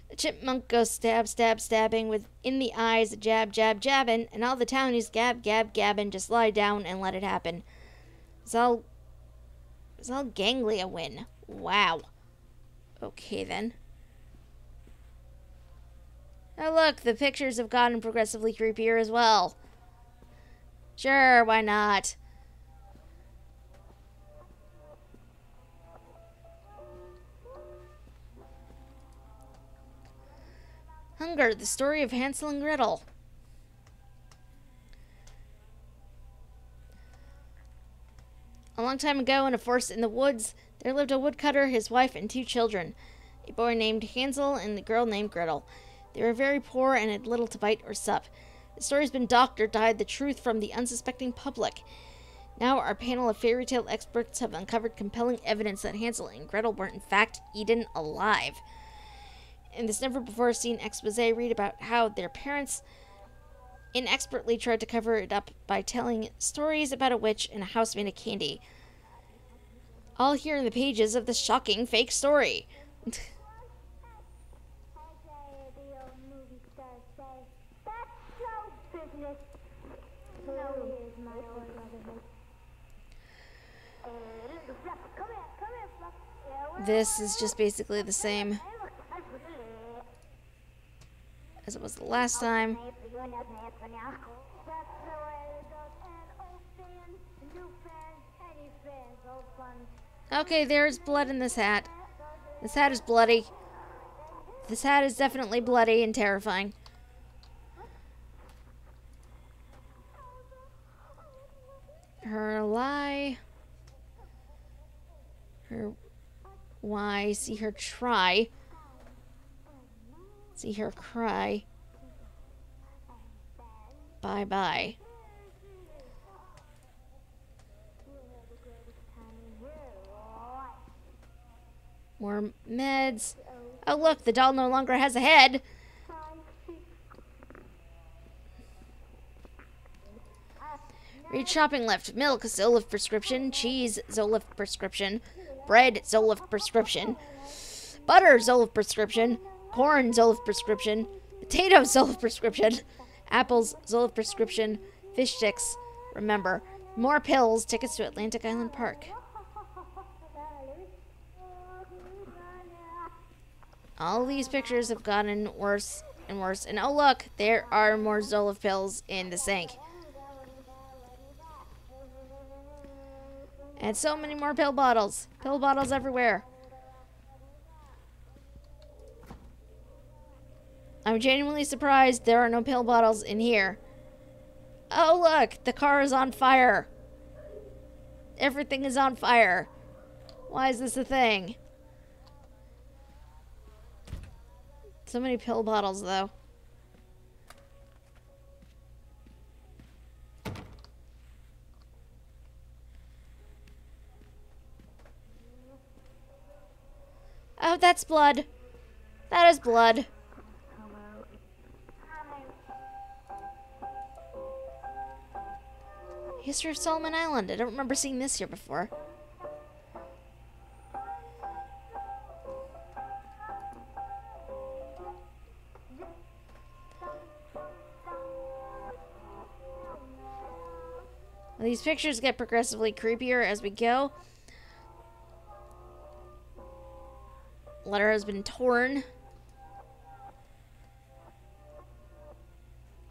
The chipmunk goes stab, stab, stabbing with in the eyes, jab, jab, jabbing, and all the townies gab, gab, gabbing. Just lie down and let it happen. It's all gangly a win. Wow. Okay then. Oh look, the pictures have gotten progressively creepier as well. Sure, why not? Hunger, the story of Hansel and Gretel. A long time ago, in a forest in the woods, there lived a woodcutter, his wife, and 2 children, a boy named Hansel and a girl named Gretel. They were very poor and had little to bite or sup. The story's been doctored to hide the truth from the unsuspecting public. Now our panel of fairy tale experts have uncovered compelling evidence that Hansel and Gretel were in fact eaten alive. In this never-before-seen expose, read about how their parents inexpertly tried to cover it up by telling stories about a witch in a house made of candy. All here in the pages of the shocking fake story. This is just basically the same as it was the last time. Okay, there's blood in this hat. This hat is bloody. This hat is definitely bloody and terrifying. Her lie. Her why. See her try. See her cry. Bye-bye. More meds. Oh, look, the doll no longer has a head. Read shopping list. Milk, Zolif prescription. Cheese, Zolif prescription. Bread, Zolif prescription. Butter, Zolif prescription. Corn, Zolif prescription. Potatoes, Zolif prescription. Apples, Zolif prescription. Fish sticks. Remember, more pills. Tickets to Atlantic Island Park. All these pictures have gotten worse and worse. And oh look, there are more Zoloft pills in the sink. And so many more pill bottles. Pill bottles everywhere. I'm genuinely surprised there are no pill bottles in here. Oh look, the car is on fire. Everything is on fire. Why is this a thing? So many pill bottles though. Oh, that's blood. That is blood. History of Solomon Island. I don't remember seeing this here before. These pictures get progressively creepier as we go. Letter has been torn.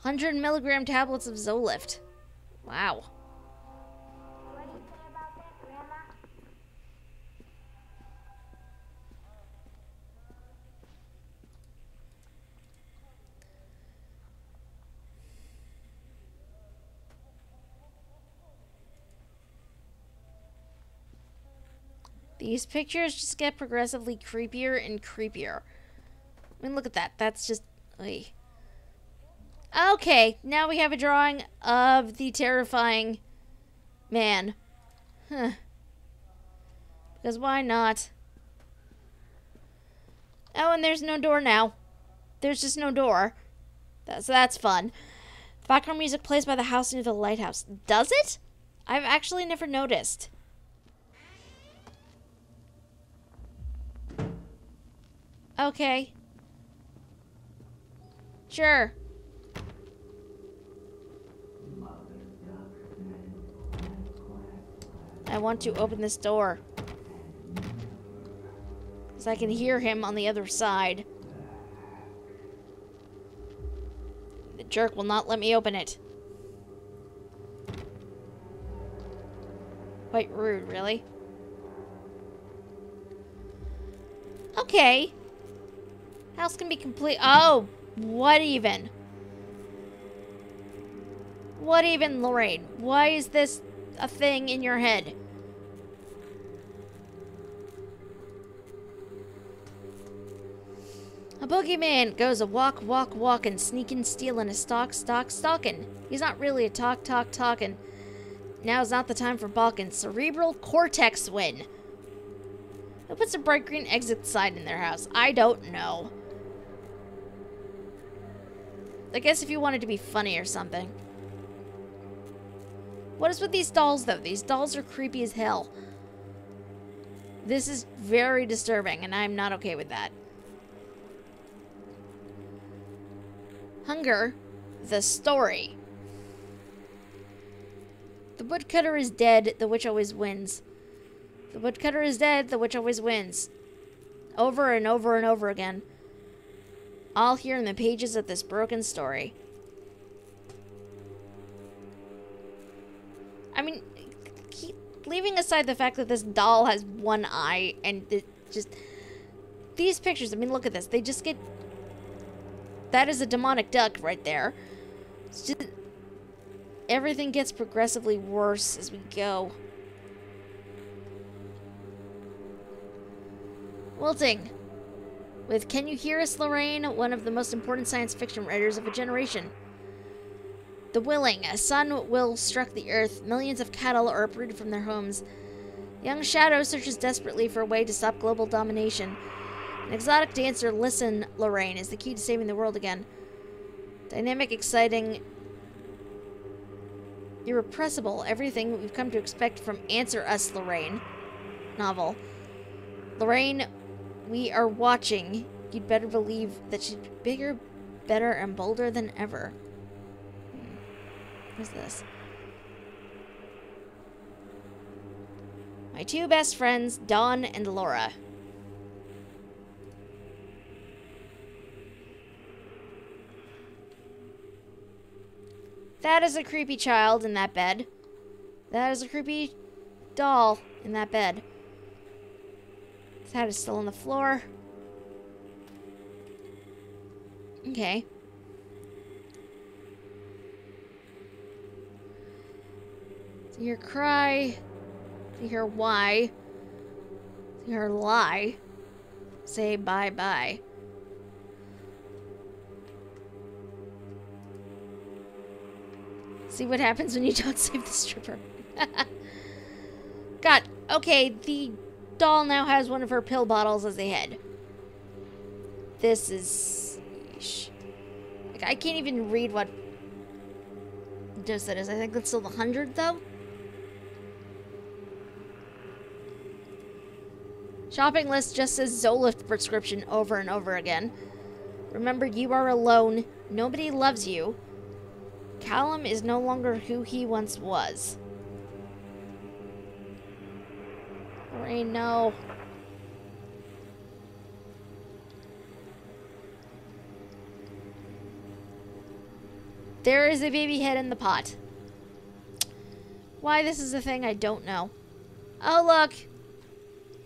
100-milligram tablets of Zoloft. Wow. What do you say about that, Grandma? These pictures just get progressively creepier and creepier. I mean, look at that. That's just... Oy. Okay, now we have a drawing of the terrifying man. Huh. Because why not? Oh, and there's no door now. There's just no door. So that's fun. Background music plays by the house near the lighthouse. Does it? I've actually never noticed. Okay. Sure. I want to open this door. Because I can hear him on the other side. The jerk will not let me open it. Quite rude, really. Okay. House can be complete. Oh, what even? What even, Lorraine? Why is this a thing in your head? A boogeyman goes a walk, walkin', sneakin', stealin', a stalkin'. He's not really a talkin'. Now's not the time for balkin'. Cerebral cortex win. Who puts a bright green exit sign in their house? I don't know. I guess if you wanted to be funny or something. What is with these dolls, though? These dolls are creepy as hell. This is very disturbing, and I'm not okay with that. Hunger, the story. The woodcutter is dead, the witch always wins. The woodcutter is dead, the witch always wins. Over and over and over again. All here in the pages of this broken story. I mean, leaving aside the fact that this doll has one eye and just... These pictures, I mean, look at this. They just get... That is a demonic duck right there. It's just... Everything gets progressively worse as we go. Wilting. With Can You Hear Us, Lorraine? One of the most important science fiction writers of a generation. The Willing. A sun will struck the earth. Millions of cattle are uprooted from their homes. Young Shadow searches desperately for a way to stop global domination. An exotic dancer, Listen, Lorraine, is the key to saving the world again. Dynamic, exciting, irrepressible. Everything we've come to expect from Answer Us, Lorraine novel. Lorraine, we are watching. You'd better believe that she's bigger, better, and bolder than ever. What's this? My two best friends, Dawn and Laura. That is a creepy child in that bed. That is a creepy doll in that bed. His hat is still on the floor. Okay. To hear cry. To hear why. To hear lie. Say bye-bye. See what happens when you don't save the stripper. God, okay, the doll now has one of her pill bottles as a head. This is... Like, I can't even read what dose that is. I think that's still the 100, though. Shopping list just says Zoloft prescription over and over again. Remember, you are alone. Nobody loves you. Callum is no longer who he once was. Lorraine, no. There is a baby head in the pot. Why this is a thing, I don't know. Oh, look.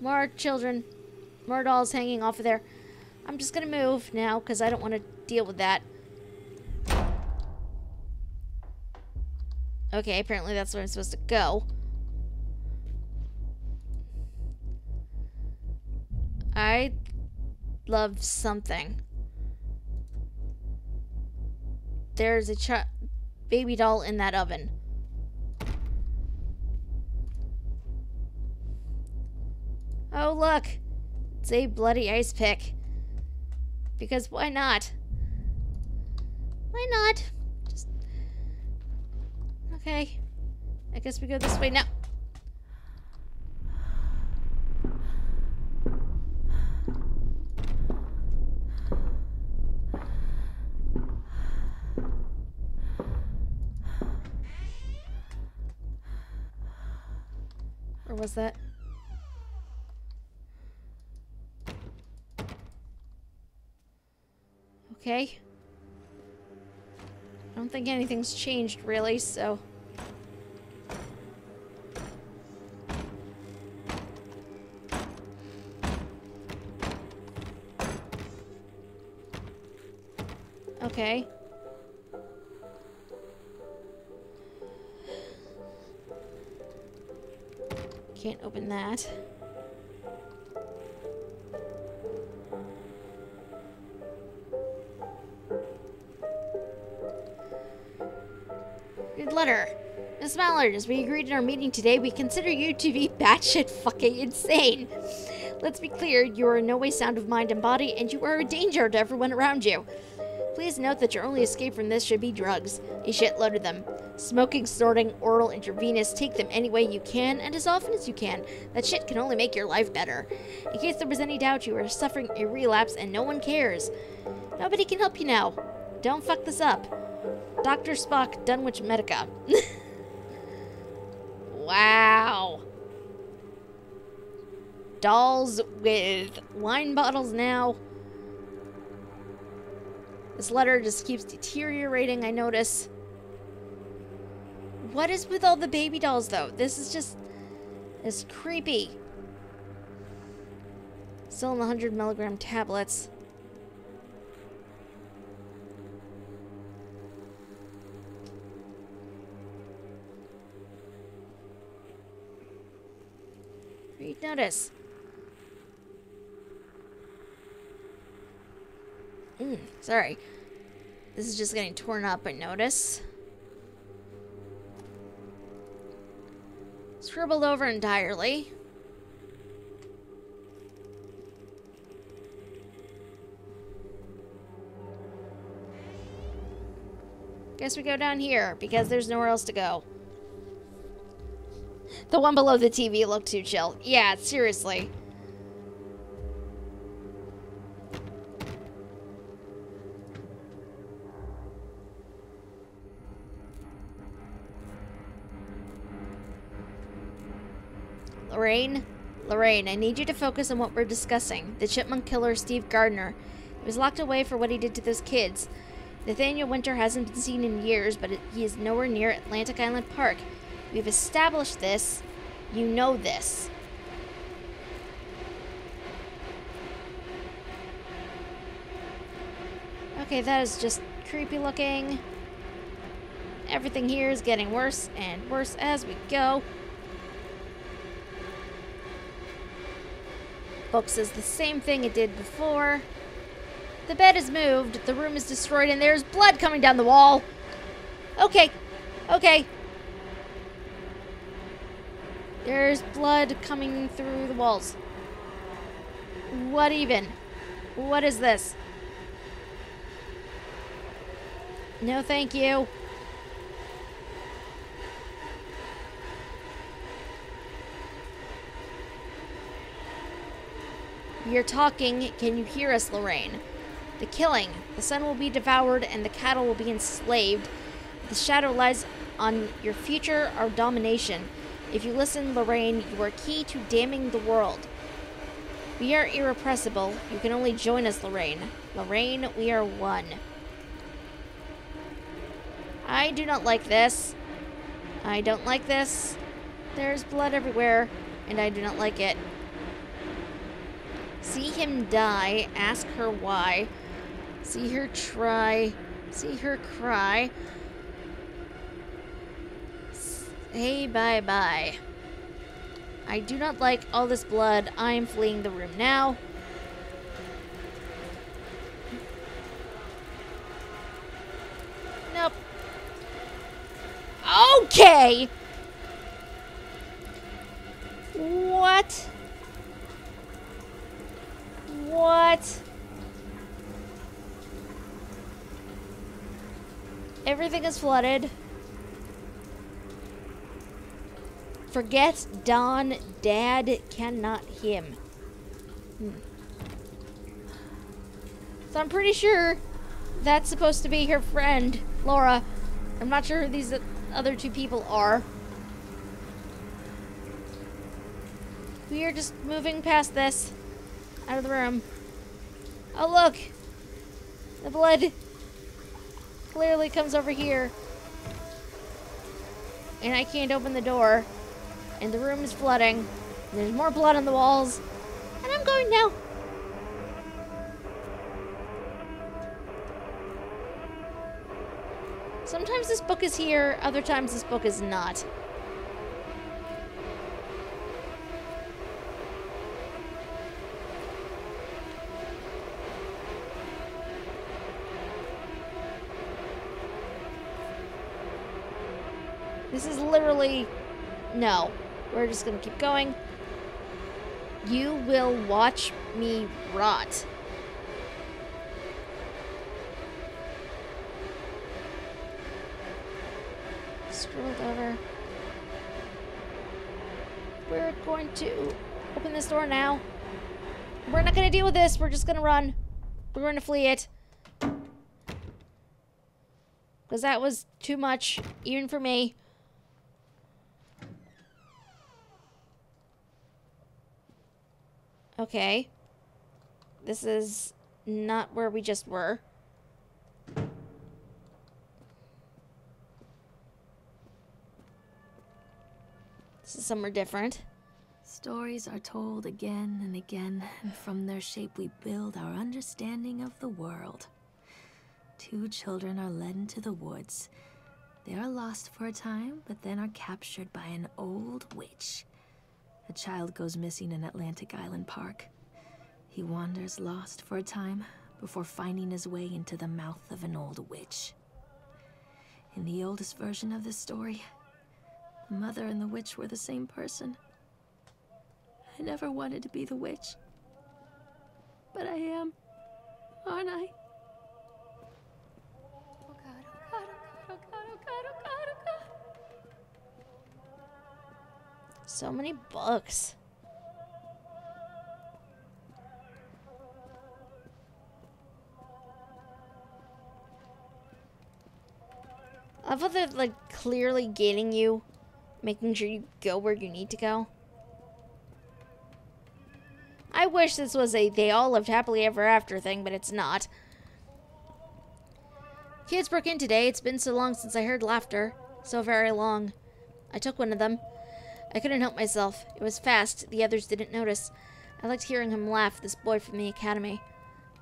More children. More dolls hanging off of there. I'm just gonna move now, because I don't want to deal with that. Okay, apparently that's where I'm supposed to go. I love something. There's a baby doll in that oven. Oh, look. It's a bloody ice pick. Because why not? Why not? Just... Okay. I guess we go this way now. Or was that? Okay. I don't think anything's changed, really, so... Okay. Can't open that. Good letter. Miss Mallard, as we agreed in our meeting today, we consider you to be batshit fucking insane. Let's be clear, you are in no way sound of mind and body, and you are a danger to everyone around you. Please note that your only escape from this should be drugs. A shitload of them. Smoking, snorting, oral, intravenous, take them any way you can, and as often as you can. That shit can only make your life better. In case there was any doubt, you are suffering a relapse and no one cares. Nobody can help you now. Don't fuck this up. Dr. Spock, Dunwich Medica. Wow. Dolls with wine bottles now. This letter just keeps deteriorating, I notice. What is with all the baby dolls, though? This is just... It's creepy. Still in the 100 milligram tablets. Read notice. Sorry. This is just getting torn up, I notice. Scribbled over entirely. Guess we go down here, because there's nowhere else to go. The one below the TV looked too chill. Yeah, seriously. Lorraine, I need you to focus on what we're discussing. The chipmunk killer, Steve Gardner. He was locked away for what he did to those kids. Nathaniel Winter hasn't been seen in years, but he is nowhere near Atlantic Island Park. We've established this. You know this. Okay, that is just creepy looking. Everything here is getting worse and worse as we go. Book says the same thing it did before. The bed is moved, the room is destroyed, and there's blood coming down the wall. Okay, okay. There's blood coming through the walls. What even? What is this? No, thank you. You're talking. Can you hear us, Lorraine? The killing. The sun will be devoured and the cattle will be enslaved. The shadow lies on your future or domination. If you listen, Lorraine, you are key to damning the world. We are irrepressible. You can only join us, Lorraine. Lorraine, we are one. I do not like this. I don't like this. There's blood everywhere, and I do not like it. See him die. Ask her why. See her try. See her cry. Say bye-bye. I do not like all this blood. I am fleeing the room now. Nope. Okay! What? What? Everything is flooded. Forget Don. Dad cannot him. So I'm pretty sure that's supposed to be her friend, Laura. I'm not sure who these other two people are. We are just moving past this. Out of the room. Oh, look. The blood clearly comes over here. And I can't open the door. And the room is flooding. There's more blood on the walls. And I'm going now. Sometimes this book is here, other times this book is not. This is literally... No. We're just gonna keep going. You will watch me rot. Scrolled over. We're going to open this door now. We're not gonna deal with this. We're just gonna run. We're going to flee it. Because that was too much, even for me. Okay. This is not where we just were. This is somewhere different. Stories are told again and again, and from their shape we build our understanding of the world. Two children are led into the woods. They are lost for a time, but then are captured by an old witch. A child goes missing in Atlantic Island Park. He wanders lost for a time before finding his way into the mouth of an old witch. In the oldest version of this story, the mother and the witch were the same person. I never wanted to be the witch. But I am, aren't I? Oh God, oh God, oh God, oh God, oh God, oh God, oh God. So many books. I love how they're like clearly getting you, making sure you go where you need to go. I wish this was a they all lived happily ever after thing, but it's not. Kids broke in today. It's been so long since I heard laughter. So very long. I took one of them. I couldn't help myself. It was fast. The others didn't notice. I liked hearing him laugh, this boy from the academy.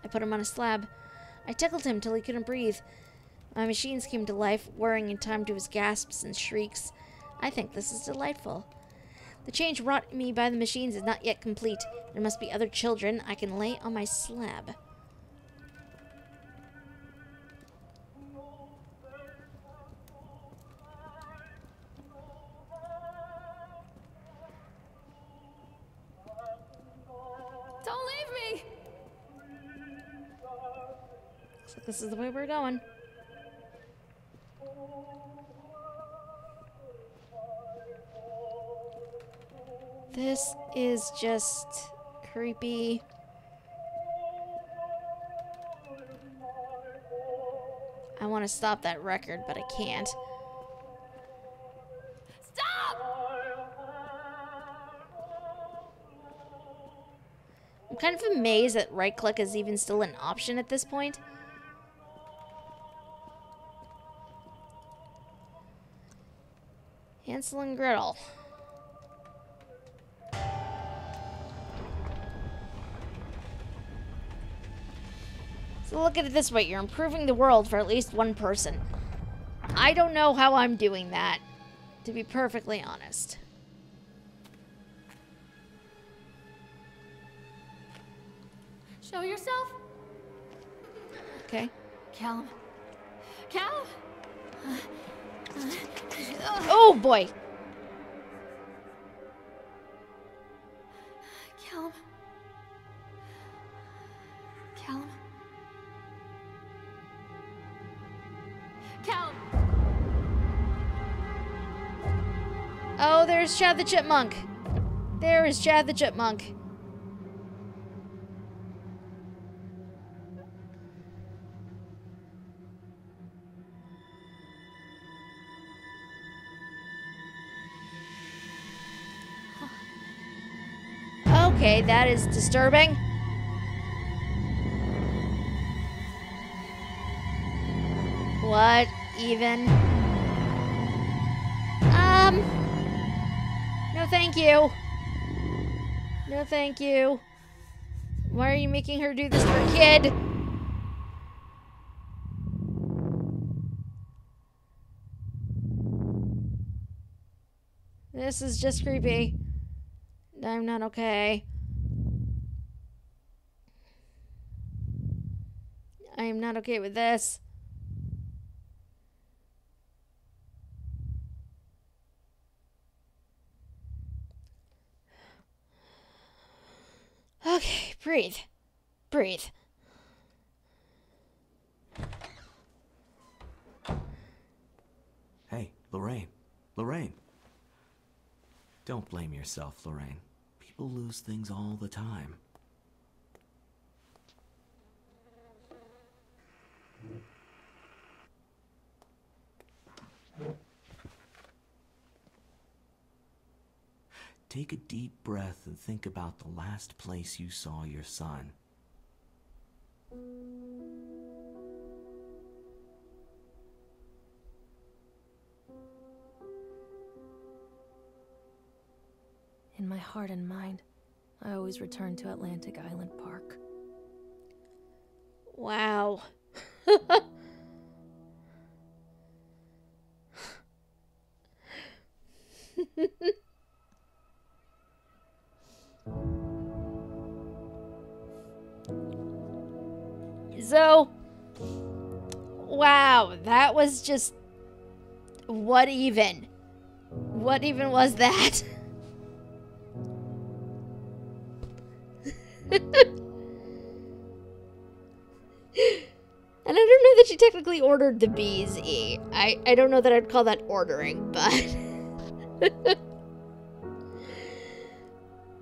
I put him on a slab. I tickled him till he couldn't breathe. My machines came to life, whirring in time to his gasps and shrieks. I think this is delightful. The change wrought me by the machines is not yet complete. There must be other children I can lay on my slab. Don't leave me! Looks like this is the way we're going. This is just creepy. I want to stop that record, but I can't. I'm kind of amazed that right-click is even still an option at this point. Hansel and Gretel. So look at it this way, you're improving the world for at least one person. I don't know how I'm doing that, to be perfectly honest. Show yourself. Okay. Callum. Callum! Oh boy! Callum. Callum. Callum! Oh, there's Chad the Chipmunk. There is Chad the Chipmunk. Okay, that is disturbing. What even? No thank you. No thank you. Why are you making her do this to her kid? This is just creepy. I'm not okay. I am not okay with this. Okay, breathe. Breathe. Hey, Lorraine. Lorraine. Don't blame yourself, Lorraine. People lose things all the time. Take a deep breath and think about the last place you saw your son. In my heart and mind, I always return to Atlantic Island Park. Wow. So, wow, that was just, what even? What even was that? And I don't know that she technically ordered the bees, E. I don't know that I'd call that ordering, but...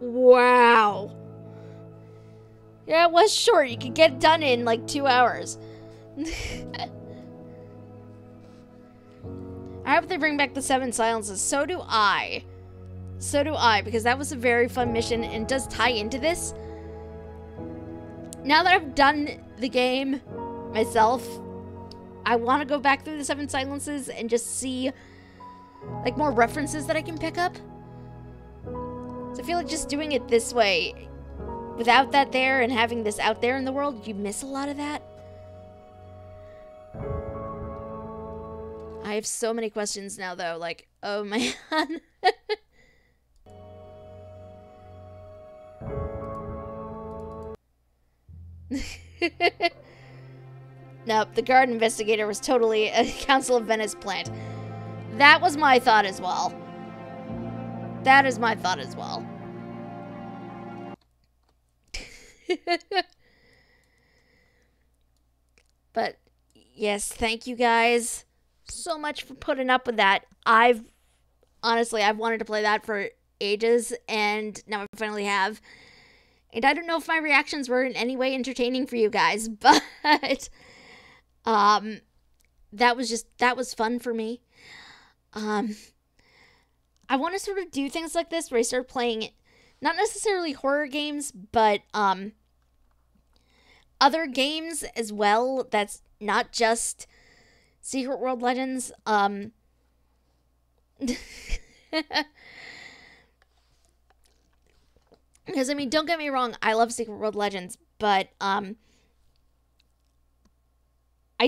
Wow. Yeah, it was short. You could get it done in like 2 hours. I hope they bring back the 7 silences. So do I. So do I, because that was a very fun mission and it does tie into this. Now that I've done the game myself, I want to go back through the Seven Silences and just see, like, more references that I can pick up. So I feel like just doing it this way, without that there and having this out there in the world, you miss a lot of that. I have so many questions now, though. Like, oh man. Nope, the guard investigator was totally a Council of Venice plant. That was my thought as well. That is my thought as well. But, yes, thank you guys so much for putting up with that. Honestly, I've wanted to play that for ages, and now I finally have. And I don't know if my reactions were in any way entertaining for you guys, but that was fun for me. I want to sort of do things like this where I start playing, not necessarily horror games, but other games as well. That's not just Secret World Legends. Because, I mean, don't get me wrong, I love Secret World Legends, but I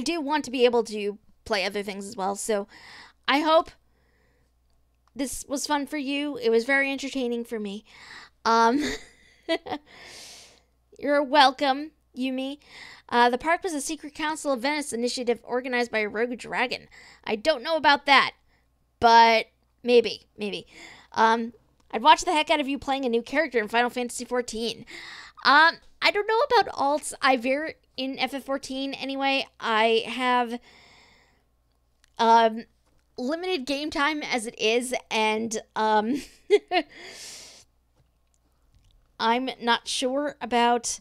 do want to be able to play other things as well. So I hope this was fun for you. It was very entertaining for me. You're welcome, Yumi. The park was a secret Council of Venice initiative organized by a rogue dragon. I don't know about that, but maybe. I'd watch the heck out of you playing a new character in Final Fantasy XIV. I don't know about alts. In FF14 anyway, I have limited game time as it is, and I'm not sure about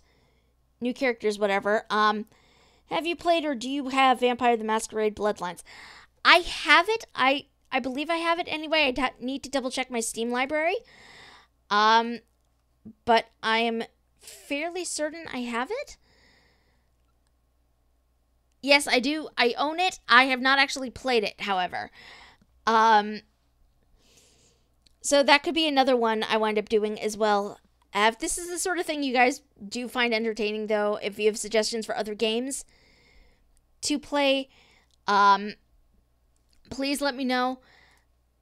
new characters, whatever. Have you played, or do you have Vampire the Masquerade Bloodlines? I have it. I believe I have it anyway. I need to double check my Steam library. But I am fairly certain I have it. Yes, I do. I own it. I have not actually played it, however. So that could be another one I wind up doing as well. If this is the sort of thing you guys do find entertaining, though, if you have suggestions for other games to play, please let me know.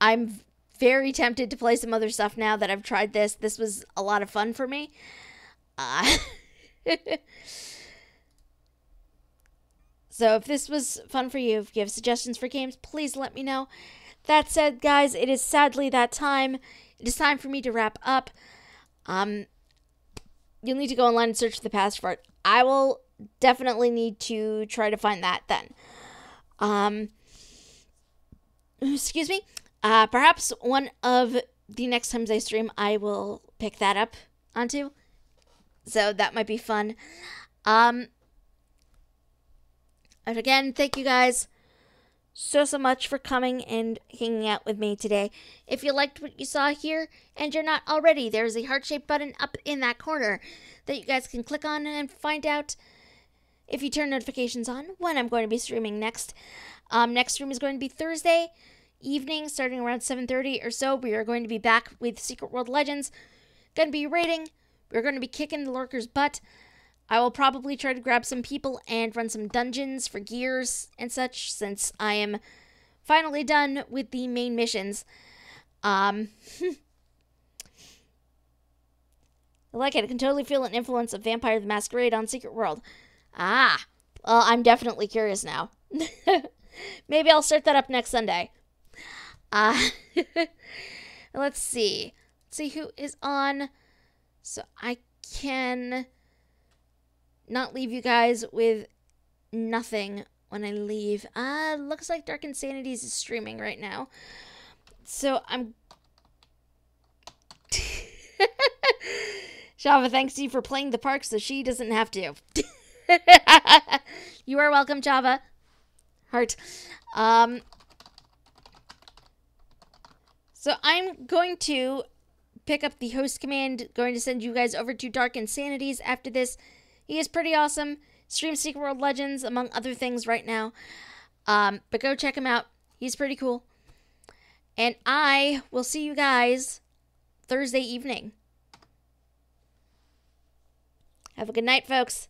I'm very tempted to play some other stuff now that I've tried this. This was a lot of fun for me. So if this was fun for you, if you have suggestions for games, please let me know. That said, guys, it is sadly that time. It is time for me to wrap up. You'll need to go online and search for the passport. I will definitely need to try to find that then. Excuse me. Perhaps one of the next times I stream, I will pick that up onto. So that might be fun. And again, thank you guys so much for coming and hanging out with me today. If you liked what you saw here and you're not already, there's a heart-shaped button up in that corner that you guys can click on and find out, if you turn notifications on, when I'm going to be streaming next. Next stream is going to be Thursday evening, starting around 7:30 or so. We are going to be back with Secret World Legends. Going to be raiding. We're going to be kicking the lurkers' butt. I will probably try to grab some people and run some dungeons for gears and such, since I am finally done with the main missions. I like it. I can totally feel an influence of Vampire the Masquerade on Secret World. Well, I'm definitely curious now. Maybe I'll start that up next Sunday. Let's see. Let's see who is on, so I can not leave you guys with nothing when I leave. Looks like Dark Insanities is streaming right now. So I'm... Shava thanks you for playing the park so she doesn't have to. You are welcome, Java. Heart. So I'm going to pick up the host command, going to send you guys over to Dark Insanities after this. He is pretty awesome. Streams Secret World Legends, among other things, right now. But go check him out. He's pretty cool. And I will see you guys Thursday evening. Have a good night, folks.